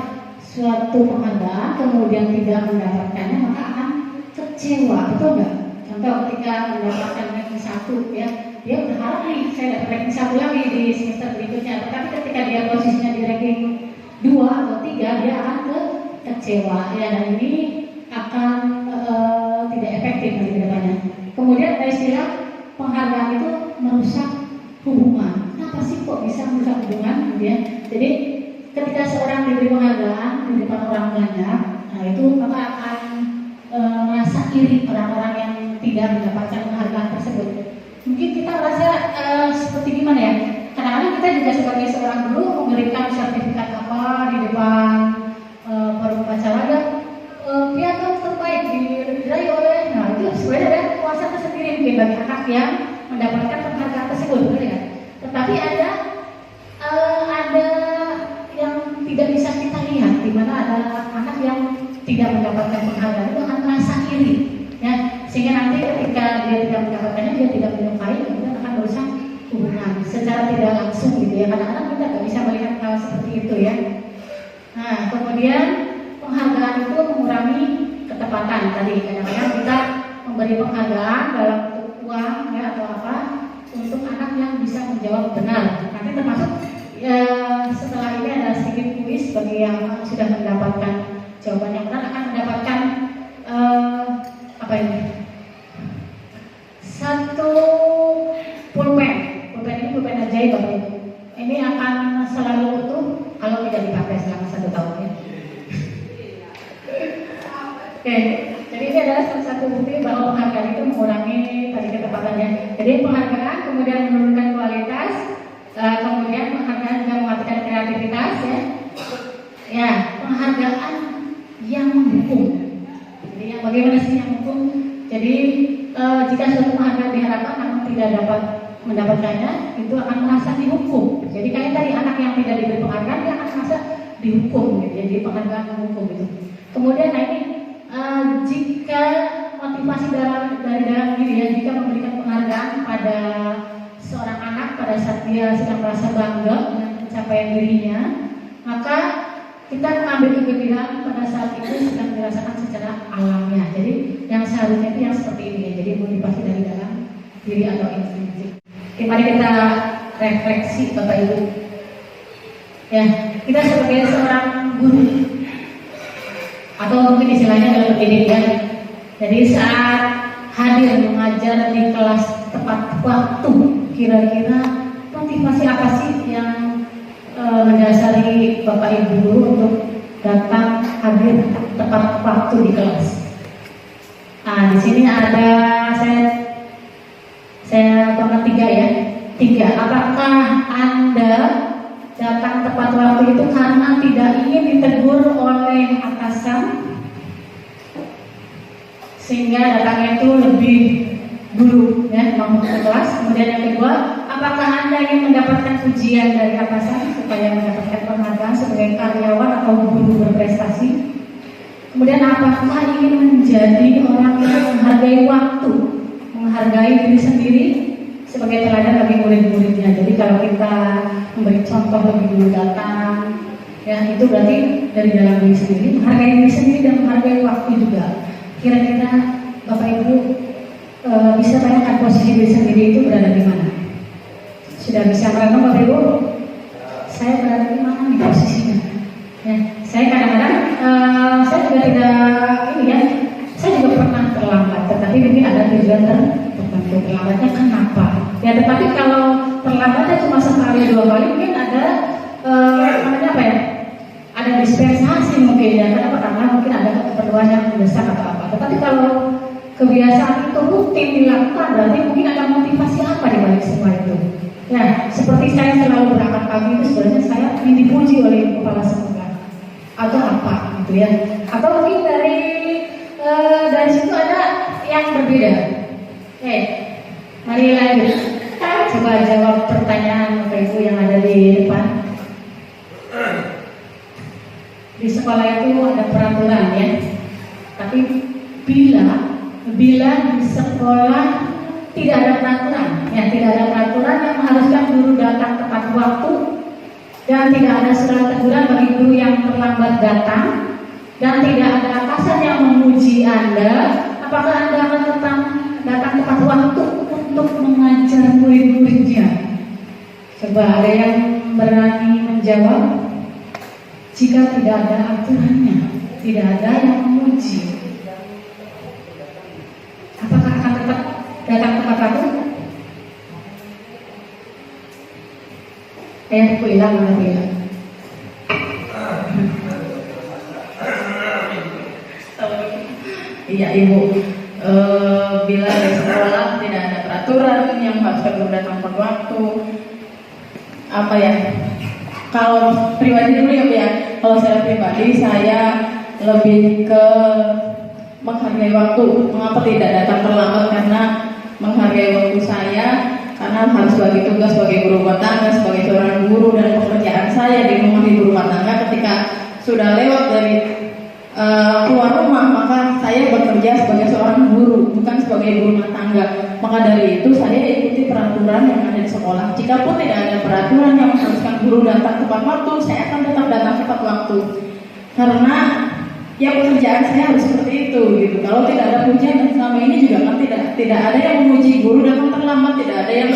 suatu penghargaan kemudian tidak mendapatkannya maka akan kecewa, betul nggak? Contoh ketika mendapatkan ranking 1 ya, dia berharap nih saya dapat ranking 1 lagi di semester berikutnya, tetapi ketika dia posisinya di ranking 2 atau 3 dia akan kecewa ya, dan ini akan tidak efektif bagi kedepannya. Kemudian ada istilah penghargaan itu merusak hubungan. Kenapa sih kok bisa merusak hubungan? Ya? Jadi ketika seorang diberi penghargaan di depan orang banyak, nah itu maka akan merasa iri orang-orang yang tidak mendapatkan penghargaan tersebut. Mungkin kita merasa seperti gimana ya? Kadang-kadang kita juga sebagai seorang guru memberikan sertifikat apa di depan forum acara dan piagam terbaik diraih oleh, nah itu sebenarnya ada kuasa tersendiri mungkin bagi anak yang mendapatkan penghargaan tersebut, betul ya? Tetapi ada yang tidak bisa kita lihat, di mana ada anak yang tidak mendapatkan penghargaan itu akan merasa iri, ya, sehingga nanti ketika dia tidak mendapatkannya dia tidak menyukai, kemudian akan merusak hubungan secara tidak langsung gitu ya. ya. Kadang-kadang kita nggak bisa melihat hal seperti itu ya. Nah, kemudian penghargaan itu mengurangi ketepatan tadi. Kadang-kadang kita memberi penghargaan dalam bentuk uang ya atau apa untuk anak yang bisa menjawab benar. Nanti termasuk ya, setelah ini ada sedikit kuis bagi yang sudah mendapatkan jawaban yang benar akan mendapatkan apa ini? Satu pulpen. Pulpen ini pulpen ajaib Bapak Ibu. Ini akan selalu utuh kalau tidak dipakai selama 1 tahun ya. Oke, jadi ini adalah salah satu bukti bahwa penghargaan itu mengurangi tadi ketepatannya. Jadi penghargaan kemudian menurunkan kualitas, kemudian penghargaan juga mematikan kreativitas ya. Ya, penghargaan yang mendukung. Jadi yang bagaimana sih yang mendukung? Jadi jika suatu penghargaan diharapkan namun tidak dapat mendapatkannya, itu akan merasa dihukum. Jadi kayak tadi anak yang tidak diberi penghargaan dia akan merasa dihukum gitu. Jadi penghargaan menghukum itu. Kemudian nah ini jika motivasi dari dalam diri ya, jika memberikan penghargaan pada seorang anak pada saat dia sedang merasa bangga dengan pencapaian dirinya, maka kita mengambil kegembiraan pada saat itu sedang dirasakan secara alamiah. Jadi yang seharusnya itu yang seperti ini ya. Jadi motivasi dari dalam diri atau intrinsik. Oke, mari kita refleksi Bapak Ibu. Ya, kita sebagai seorang guru atau mungkin istilahnya dalam pendidikan. Jadi saat hadir mengajar di kelas tepat waktu, kira-kira motivasi apa sih yang mendasari Bapak Ibu guru untuk datang hadir tepat waktu di kelas? Nah, di sini ada saya tomat 3 ya. 3. Apakah Anda datang tepat waktu itu karena tidak ingin ditegur oleh atasan sehingga datangnya itu lebih dulu ya mau ke kelas? Kemudian yang kedua, apakah Anda ingin mendapatkan pujian dari atasan supaya mendapatkan penghargaan sebagai karyawan atau guru berprestasi? Kemudian apakah ingin menjadi orang yang menghargai waktu, menghargai diri sendiri sebagai teladan bagi murid-muridnya? Jadi kalau kita memberi contoh lebih dulu datang, ya itu berarti dari dalam diri sendiri, menghargai diri sendiri dan menghargai waktu juga. Kira-kira Bapak Ibu bisa tanyakan posisi diri sendiri itu berada di mana? Sudah bisa merenung Bapak Ibu? Saya berada di mana nih posisinya? Ya, saya kadang-kadang saya juga tidak ini ya, saya juga pernah terlambat, tetapi mungkin ada tujuan tertentu. Terlambatnya kenapa? Ya, tetapi kalau terlambatnya cuma sekali 2 kali, mungkin ada namanya apa ya? Ada dispensasi mungkin ya. Kenapa? Karena mungkin ada keperluan yang mendesak atau apa. Tetapi kalau kebiasaan itu rutin dilakukan, berarti mungkin ada motivasi apa di balik semua itu. Ya, seperti saya selalu berangkat pagi itu sebenarnya saya ingin dipuji oleh kepala sekolah atau apa gitu ya. Atau mungkin dari situ ada yang berbeda. Mari lanjut. Coba jawab pertanyaan Bapak Ibu yang ada di depan. Di sekolah itu ada peraturan ya. Tapi bila di sekolah tidak ada peraturan, ya tidak ada peraturan yang mengharuskan guru datang tepat waktu dan tidak ada surat teguran bagi guru yang terlambat datang dan tidak ada atasan yang memuji Anda, apakah Anda akan datang tepat waktu untuk mengajar murid-muridnya? Coba ada yang berani menjawab? Jika tidak ada aturannya, tidak ada yang memuji, apakah akan tetap datang tepat waktu? Aku hilang, mana hilang? Iya Ibu, bila di sekolah tidak ada peraturan yang harus guru datang tepat waktu, apa ya? Kalau pribadi dulu ya, kalau saya pribadi saya lebih ke menghargai waktu. Mengapa tidak datang terlambat? Karena menghargai waktu saya, karena harus bagi tugas sebagai guru rumah tangga, sebagai seorang guru, dan pekerjaan saya di rumah ibu rumah tangga ketika sudah lewat dari keluar rumah, maka saya bekerja sebagai seorang guru, bukan sebagai ibu rumah tangga. Maka dari itu saya ikuti peraturan yang ada di sekolah. Jikapun tidak ada peraturan yang mengharuskan guru datang tepat waktu, saya akan tetap datang tepat waktu. Karena ya pekerjaan saya harus seperti itu gitu. Kalau tidak ada pujian, dan selama ini juga kan tidak ada yang memuji guru datang terlambat, tidak ada yang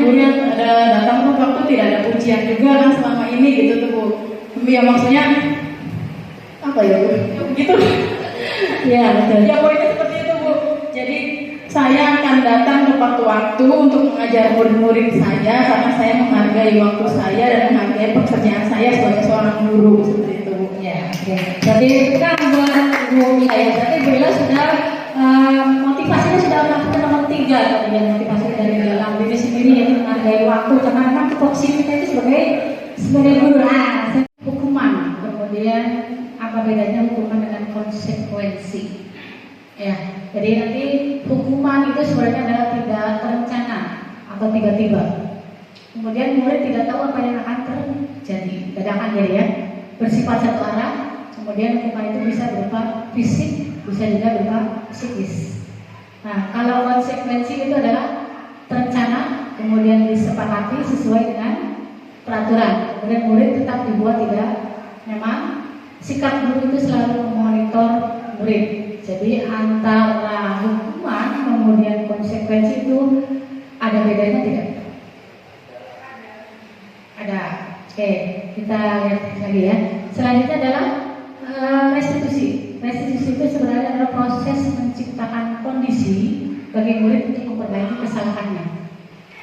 guru yang datang tepat waktu, tidak ada pujian juga kan selama ini gitu tuh Bu. Ya maksudnya apa ya Bu? Gitu. Ya betul. Ya poinnya seperti itu Bu. Jadi saya akan datang tepat waktu untuk mengajar murid-murid saya karena saya menghargai waktu saya dan menghargai pekerjaan saya sebagai seorang guru seperti itu Bu. Ya, oke. Jadi itu kan buat Bu Mila ya. Berarti Bu Mila sudah motivasinya sudah melakukan nomor 3 tadi ya, motivasi dari dalam diri sendiri yaitu menghargai waktu karena memang tupoksi kita itu sebagai guru. Hukuman, kemudian apa bedanya hukuman dengan konsekuensi? Ya, jadi nanti hukuman itu sebenarnya adalah tidak terencana atau tiba-tiba. Kemudian murid tidak tahu apa yang akan terjadi, dadakan jadi ya. Bersifat satu arah, kemudian hukuman itu bisa berupa fisik, bisa juga berupa psikis. Nah, kalau konsekuensi itu adalah terencana, kemudian disepakati sesuai dengan peraturan. Kemudian murid tetap dibuat tidak nyaman. Sikap guru itu selalu memonitor murid. Jadi antara hukuman kemudian konsekuensi itu ada bedanya tidak? Ada. Oke, kita lihat lagi ya. Selanjutnya adalah restitusi. Restitusi itu sebenarnya adalah proses menciptakan kondisi bagi murid untuk memperbaiki kesalahannya.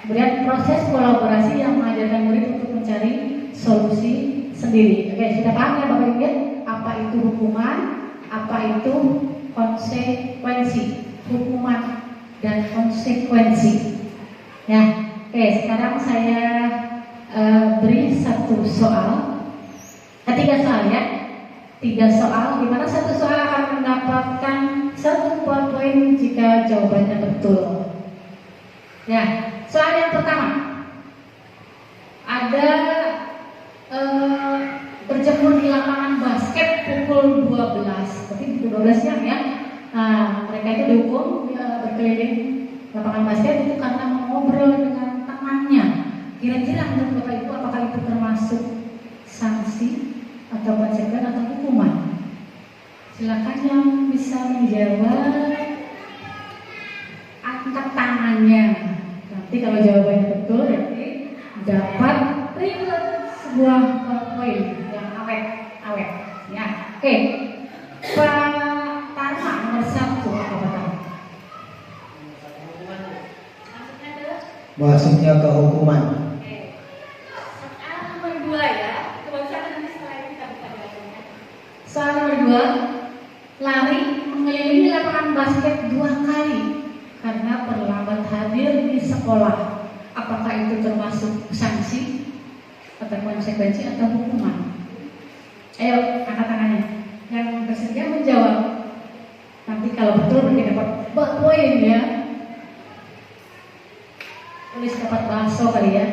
Kemudian proses kolaborasi yang mengajarkan murid untuk mencari solusi sendiri. Oke, sudah paham ya Bapak Ibu? Apa itu hukuman? Apa itu konsekuensi? Hukuman dan konsekuensi. Ya, oke. Sekarang saya beri satu soal, 3 soal ya, 3 soal, di mana satu soal akan mendapatkan 1 poin jika jawabannya betul. Ya, soal yang pertama, ada berjemur di lapangan basket pukul 12, berarti pukul 12 siang ya. Nah, mereka itu dihukum berkeliling lapangan basket itu karena mengobrol dengan temannya. Kira-kira menurut Bapak Ibu apakah itu termasuk sanksi atau konsekuensi atau hukuman? Silakan yang bisa menjawab, angkat tangannya. Nanti kalau jawabannya betul berarti dapat sebuah poin yang awet. Ya, oke. Pak Tarma nomor 1 apa Pak Tarma? Maksudnya ke hukuman. Soal nomor 2, lari mengelilingi lapangan basket 2 kali karena terlambat hadir di sekolah. Apakah itu termasuk sanksi atau konsekuensi atau hukuman? Ayo angkat tangannya. Yang bersedia menjawab. Nanti kalau betul berarti dapat poin ya. Tulis dapat bakso kali ya.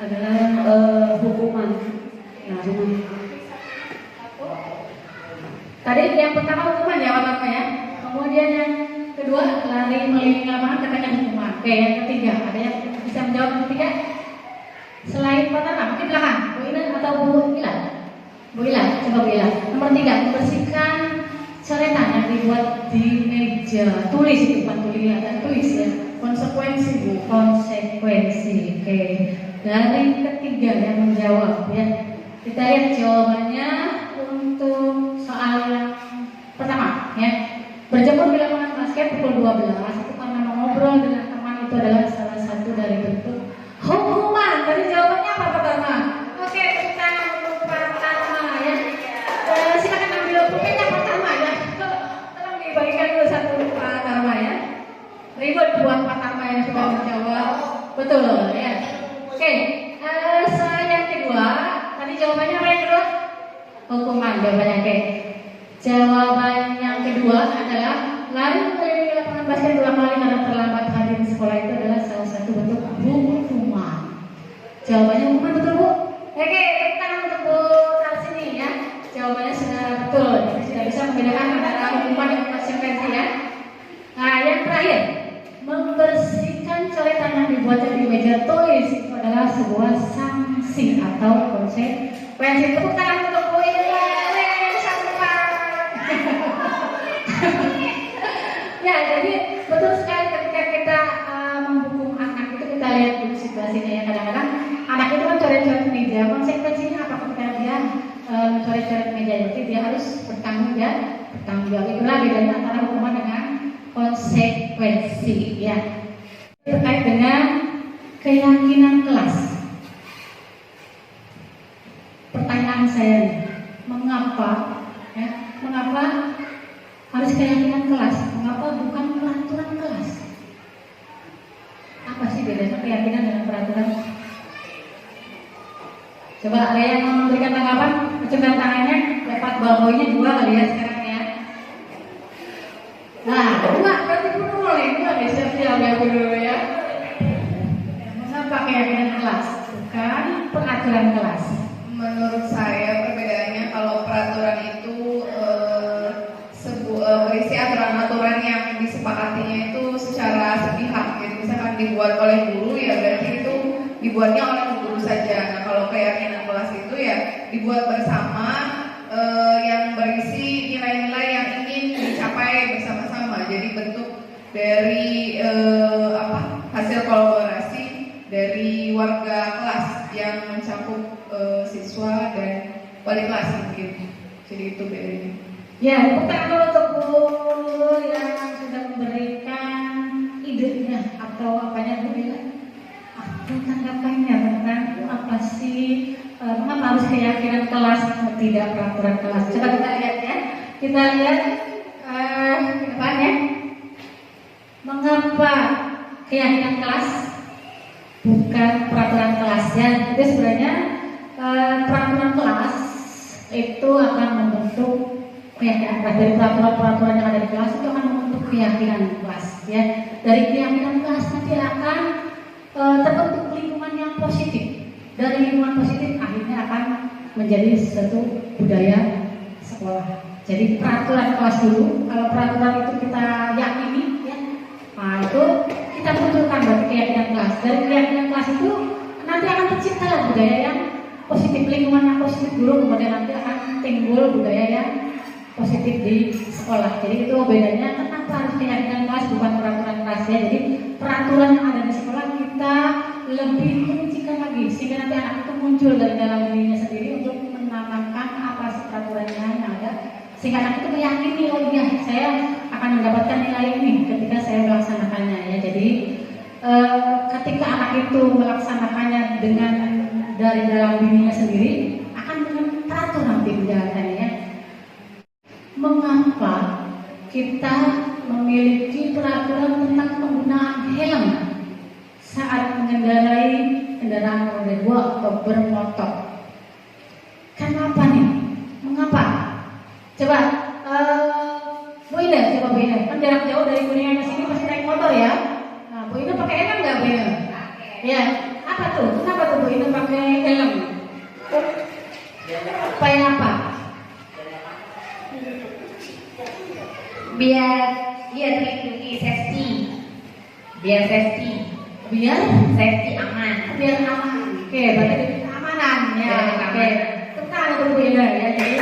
Adalah hukuman. Nah, tadi yang pertama hukuman ya Bapak ya. Kemudian yang kedua lari mengelilingi lapangan katanya hukuman. Oke, yang ketiga ada yang bisa menjawab yang ketiga? Selain Pak Tarma, mungkin belakang Bu Ina atau Bu Ila? Bu Ila, coba Bu Ila. Nomor 3, membersihkan coretan yang dibuat di meja tulis, itu bukan tulis ya. Konsekuensi Bu, konsekuensi. Oke, dari ketiga yang menjawab ya. Kita lihat jawabannya untuk soal yang pertama ya. Berjemur di lapangan basket pukul 12 itu karena mengobrol dengan teman itu adalah salah satu dari bentuk hukuman. Tadi jawabannya apa Pak Tarma? Oke, tepuk tangan untuk Pak Tarma ya. Silakan ambil pulpennya Pak Tarma ya. Tolong dibagikan dulu satu Pak Tarma ya. Ribut buat Pak Tarma yang sudah menjawab betul ya. Oke, soal yang kedua. Tadi jawabannya apa yang kedua? Hukuman jawabannya. Oke. Jawaban yang kedua adalah lari mengelilingi lapangan basket 2 kali karena terlambat hadir di sekolah itu adalah salah satu bentuk hukuman. Jawabannya hukuman betul Bu? Oke, tangan untuk Bu Tarsi. dibuatnya di meja tulis itu adalah sebuah sanksi atau konsekuensi. Tepuk tangan untuk Bu Ila. Ya, jadi betul sekali ketika kita menghukum anak itu kita lihat dulu situasinya ya. Kadang-kadang anak itu kan coret-coret meja. Konsekuensinya apa ketika dia coret-coret meja? Berarti dia harus bertanggung jawab. Itulah bedanya antara hukuman dengan konsekuensi ya. Terkait dengan keyakinan kelas. Pertanyaan saya nih, mengapa harus keyakinan kelas? Mengapa bukan peraturan kelas? Apa sih bedanya keyakinan dengan peraturan? Coba ada yang mau memberikan tanggapan? Acungkan tangannya, dapat bawahnya 2 kali ya sekarang ya. Nah, 2 berarti boleh 2 deh, siap-siap ya dulu ya. Mengapa keyakinan kelas bukan peraturan kelas? Menurut saya perbedaannya kalau peraturan itu berisi aturan-aturan yang disepakatinya itu secara sepihak. Jadi misalkan dibuat oleh guru ya berarti itu dibuatnya oleh guru saja. Nah kalau keyakinan kelas itu ya dibuat bersama yang berisi nilai-nilai yang ingin dicapai bersama-sama. Jadi bentuk dari hasil kolaborasi dari warga kelas yang mencakup siswa dan wali kelas mungkin. Jadi itu bedanya. Ya, tepuk tangan untuk Bu yang sudah memberikan idenya atau apanya Bu ya? Atau tanggapannya tentang apa sih mengapa harus keyakinan kelas atau tidak peraturan kelas? Coba kita lihat ya. Kita lihat ke depannya. Mengapa keyakinan kelas bukan peraturan kelas ya? Itu sebenarnya peraturan kelas itu akan membentuk keyakinan kelas. Dari peraturan-peraturan yang ada di kelas itu akan membentuk keyakinan kelas ya. Dari keyakinan kelas nanti akan terbentuk lingkungan yang positif. Dari lingkungan positif akhirnya akan menjadi suatu budaya sekolah. Jadi peraturan kelas dulu, kalau peraturan itu kita yakini ya, nah itu kita munculkan berarti keyakinan kelas. Dari keyakinan kelas itu nanti akan tercipta budaya yang positif, lingkungan yang positif dulu, kemudian nanti akan timbul budaya yang positif di sekolah. Jadi itu bedanya kenapa harus keyakinan kelas bukan peraturan kelas ya. Jadi peraturan yang ada di sekolah kita lebih menguncikan lagi sehingga nanti anak itu muncul dari dalam dirinya sendiri untuk menanamkan apa sih peraturannya yang ada, sehingga anak itu meyakini oh iya saya akan mendapatkan nilai ini ketika saya melaksanakannya ya. Jadi ketika anak itu melaksanakannya dengan dari dalam dirinya sendiri akan dengan teratur nanti menjalankannya ya. Mengapa kita memiliki peraturan tentang penggunaan helm saat mengendarai kendaraan roda 2 atau bermotor? Kenapa nih? Mengapa? Coba Bu Ina, coba Bu Ina. Kan jarak jauh dari Kuningan ke sini pasti naik motor ya. Nah, Bu Ina pakai helm nggak Bu Ina? Ya. Apa tuh? Kenapa tuh Bu Ina pakai helm? Supaya apa? Biar dia terlindungi, safety. Biar safety. Biar Aman. biar aman. Oke, berarti keamanan ya. Oke. Tentang itu Bu Ina ya. Jadi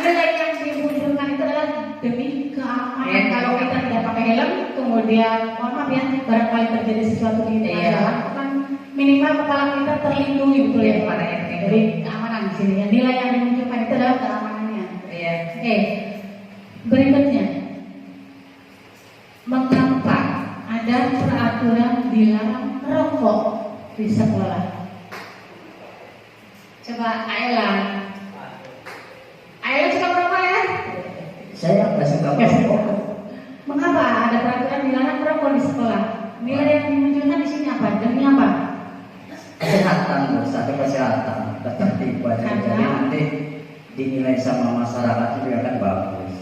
nilai yang dimunculkan itu adalah demi keamanan. Ya, kalau kita tidak pakai helm, kemudian mohon maaf ya, barangkali terjadi sesuatu di jalan, kan minimal kepala kita terlindungi betul ya Pak ya. Jadi keamanan di sini ya. Nilai yang dimunculkan itu adalah keamanannya. Iya. Oke. Berikutnya, mengapa ada peraturan dilarang merokok di sekolah? Coba Ayla suka merokok ya? Saya nggak suka merokok. Mengapa ada peraturan dilarang merokok di sekolah? Nilai yang dimunculkan di sini apa? Demi apa? Kesehatan, satu kesehatan, ketertiban. Jadi nanti dinilai sama masyarakat itu akan bagus.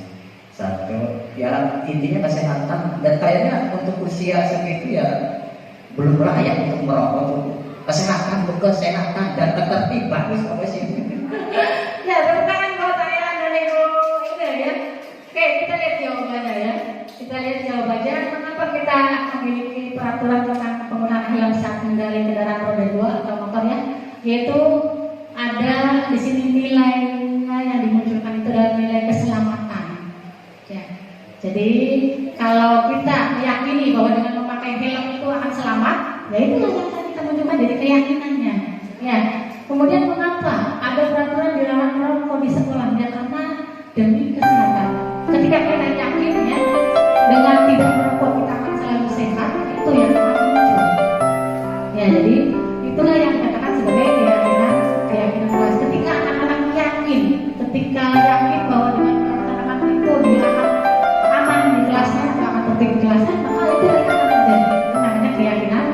Satu, ya intinya kesehatan. Dan kayaknya untuk usia segitu ya belum layak untuk merokok. Kesehatan, kesehatan dan ketertiban apa sih? Ya, bertangan buat saya dan Ibu Ina ya. Oke, kita lihat jawabannya ya. Kita lihat jawabannya. Mengapa kita memiliki peraturan tentang penggunaan penggunaan helm saat mengendarai kendaraan roda 2 atau motor ya, yaitu ada di sini nilainya yang dimunculkan itu adalah nilai keselamatan. Ya. Jadi kalau kita meyakini bahwa dengan memakai helm itu akan selamat, ya itulah yang akan kita munculkan dari keyakinannya. Ya. Kemudian mengapa ada peraturan dilarang merokok di sekolah? Ya karena demi kesehatan. Ketika kita yakin ya dengan tidak merokok kita akan selalu sehat, itu yang akan muncul. Ya jadi itulah yang dikatakan sebagai keyakinan kelas. Ketika anak-anak yakin, ketika yakin bahwa dengan tanaman itu dia akan aman di kelasnya, tidak akan tertib di kelasnya, maka itu yang akan terjadi. Itu namanya keyakinan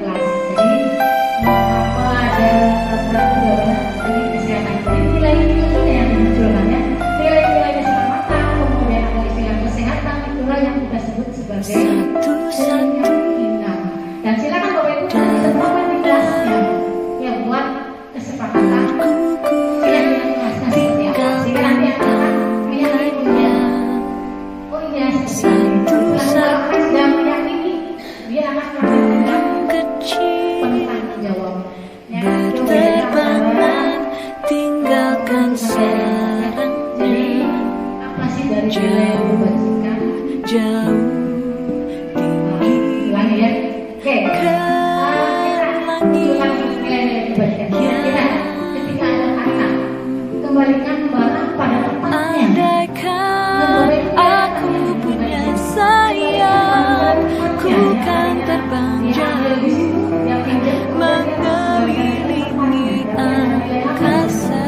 kelas. Jadi apa ada peraturan demi kesehatan. Jadi nilai-nilainya yang dimunculkannya, nilai-nilai keselamatan, kemudian ada istilah kesehatan, itulah yang kita sebut sebagai keyakinan. Dan silakan Bapak Ibu nanti terapkan di kelasnya, ya buat kesepakatan keyakinan kelasnya seperti apa. Sehingga nanti akan lihat ya, oh iya seperti ini. Kalau anak sudah meyakini, dia akan melakukan penuh tanggung jawab. Berterbangan tinggalkan sarang. Jadi apa sih dari nilai yang dibagikan? Jauh tinggi. Ulangi ya. Oke. Kita ulangi nilai-nilai yang dibagikan. Kita ketika ada kata kembalikan barang pada tempatnya. Andaikan aku punya sayap, ku kan terbang jauh mengelilingi angkasa.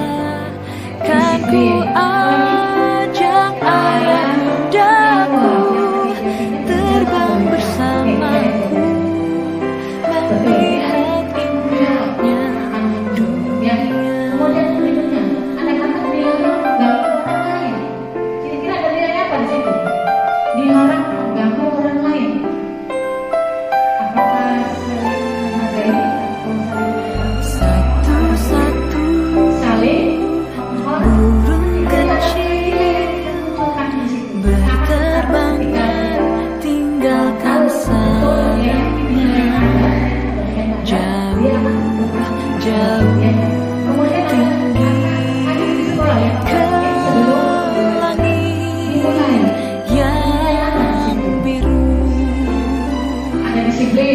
Kan ku ajak ayah bundaku terbang bersamaku, melihat indahnya dunia. Kemudian berikutnya ada kata dilarang mengganggu orang lain. Kira-kira ada nilai apa di situ? Dilarang mengganggu orang lain. Apakah saling menghargai atau Satu-satu saling burung kecil berterbangan tinggalkan sarang. Jauh, jauh tinggi ke langit yang biru.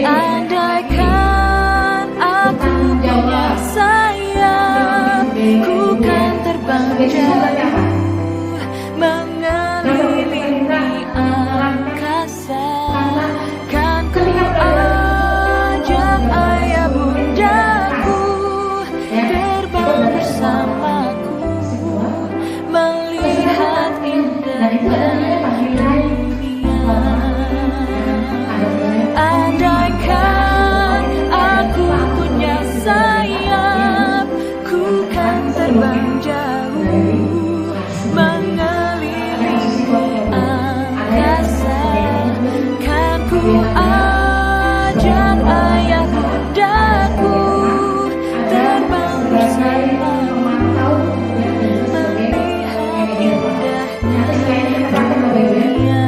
Andaikan aku punya sayap, ku kan terbang jauh mengelilingi angkasa. Kan ku ajak ayah bundaku terbang bersamaku, melihat indahnya dunia. Andaikan aku punya sayap, ku kan terbang jauh mengelilingi angkasa. Kan ku ajak ayah bundaku terbang bersamaku, melihat indahnya dunia.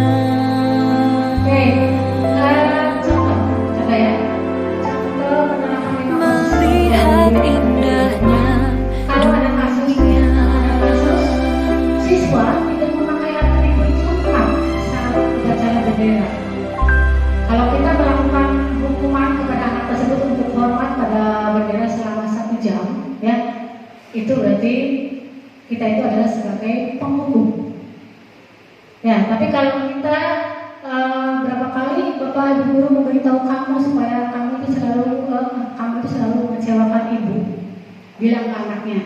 Melihat indahnya dunia. Siswa tidak memakai atribut lengkap saat upacara bendera. Kalau kita melakukan hukuman kepada anak tersebut untuk hormat pada bendera selama 1 jam, ya, itu berarti kita itu adalah sebagai penghukum. Ya, tapi kalau kita berapa kali Bapak Ibu guru memberitahu kamu supaya kamu itu selalu mengecewakan ibu, bilang ke anaknya.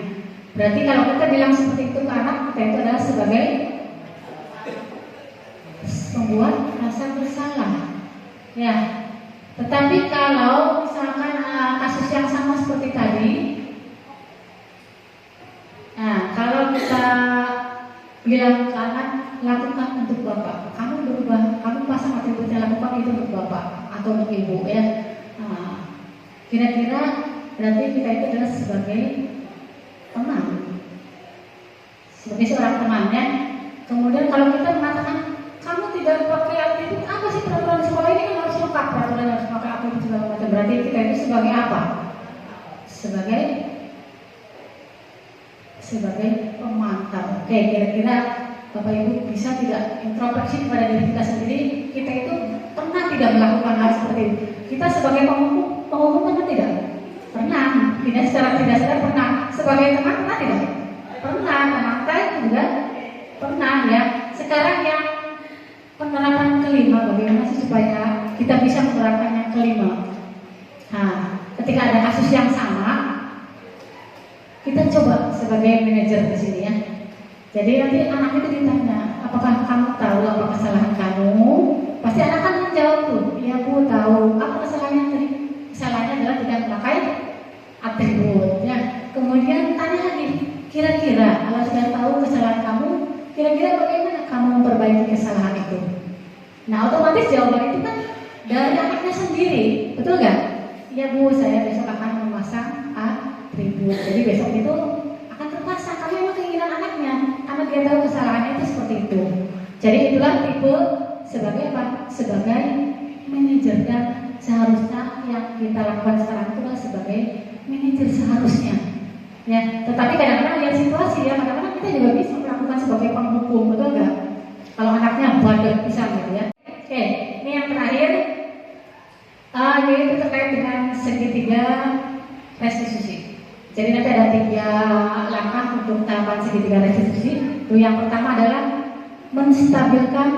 Berarti kalau kita bilang seperti itu ke anak, kita itu adalah sebagai membuat rasa bersalah. Ya. Tetapi kalau misalkan kasus yang sama seperti tadi, nah kalau kita bilang ke anak, lakukan untuk bapak, kamu berubah, kamu pasang atributnya, lakukan itu untuk bapak atau untuk ibu, ya. Nah, kira-kira berarti kita itu adalah sebagai teman, sebagai seorang temannya. Kemudian kalau kita mengatakan kamu tidak pakai atribut, apa sih peraturan sekolah ini kan harus lengkap, peraturan harus pakai atribut segala berarti kita itu sebagai apa? Sebagai pemantau. Oke, kira-kira Bapak Ibu bisa tidak introspeksi kepada diri kita sendiri? Kita itu pernah tidak melakukan hal seperti itu? Kita sebagai penghukum pernah tidak? Pernah. Tidak secara tidak sadar pernah. Sebagai teman pernah tidak? Pernah. Memantai juga pernah ya. Sekarang yang penerapan kelima, bagaimana sih supaya kita bisa menerapkan yang kelima? Nah, ketika ada kasus yang sama, kita coba sebagai manajer di sini ya. Jadi nanti anak itu ditanya, apakah kamu tahu apa kesalahan kamu? Pasti anak kan menjawab tuh, iya Bu tahu. Apa kesalahannya tadi? Kesalahannya adalah tidak memakai atribut. Ya. Kemudian tanya lagi, kira-kira kalau sudah tahu kesalahan kamu, kira-kira bagaimana kamu memperbaiki kesalahan itu? Nah otomatis jawaban itu kan dari anaknya sendiri, betul nggak? Iya Bu, saya besok akan memasang atribut. Jadi besok itu akan terpasang karena memang keinginan anaknya, karena dia tahu kesalahannya itu seperti itu. Jadi itulah tipe sebagai apa? Sebagai manajer, dan seharusnya yang kita lakukan sekarang itu adalah sebagai manajer seharusnya. Ya, tetapi kadang-kadang lihat situasi ya, kadang-kadang kita juga bisa melakukan sebagai penghukum, betul nggak? Kalau anaknya bandel pisang gitu ya. Oke, ini yang terakhir, yaitu terkait dengan segitiga restitusi. Jadi nanti ada 3 langkah untuk tahapan segitiga restitusi. Yang pertama adalah menstabilkan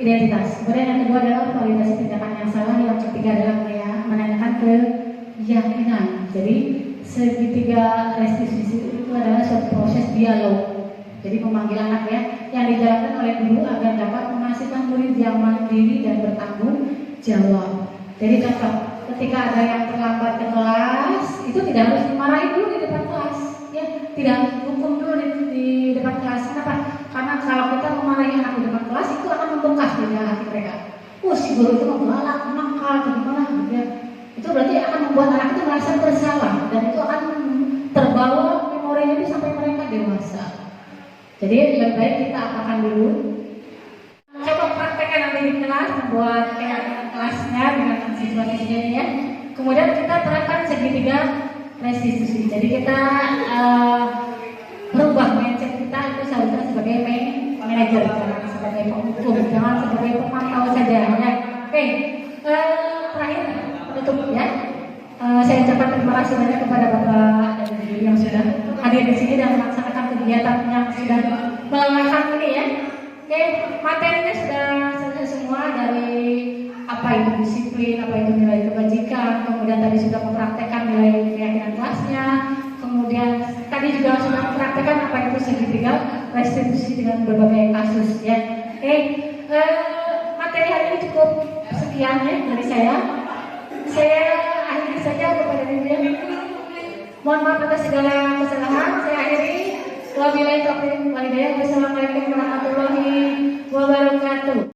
identitas. Kemudian yang kedua adalah validasi tindakan yang salah. Yang ketiga adalah menanyakan keyakinan. Jadi segitiga restitusi itu adalah suatu proses dialog. Jadi memanggil anak ya, yang dijalankan oleh guru agar dapat menghasilkan murid yang mandiri dan bertanggung jawab. Jadi contoh, ketika ada yang terlambat ke kelas, itu tidak harus dimarahi dulu di depan kelas, ya, tidak hukum dulu di depan kelas. Kenapa? Karena kalau kita memarahi anak di depan kelas, itu akan membekas di dalam hati mereka. Si guru itu galak, nakal, gimana gitu ya. Itu berarti akan membuat anak itu merasa bersalah, dan itu akan terbawa memorinya itu sampai mereka dewasa. Jadi lebih baik kita apakan dulu. Coba praktekkan nanti di kelas, membuat kelasnya dengan siswa-siswanya ya. Kemudian kita terapkan segitiga restitusi. Jadi kita berubah mindset kita itu seharusnya sebagai manajer, jangan sebagai penghukum, jangan sebagai pemantau saja ya. Oke, terakhir penutup ya. Saya ucapkan terima kasih banyak kepada Bapak dan Ibu yang sudah hadir di sini dan melaksanakan kegiatan yang sudah melelahkan ini ya. Oke, materinya sudah selesai semua, dari apa itu disiplin, apa itu nilai kebajikan, kemudian tadi sudah mempraktekkan nilai keyakinan kelasnya, kemudian tadi juga sudah mempraktekkan apa itu segitiga restitusi dengan berbagai kasus ya. Oke, materi hari ini cukup sekian ya dari saya. Saya akhiri saja kepada Ibu ya. Mohon maaf atas segala kesalahan. Saya akhiri. Wabillahi taufiq wal hidayah. Wassalamualaikum warahmatullahi wabarakatuh.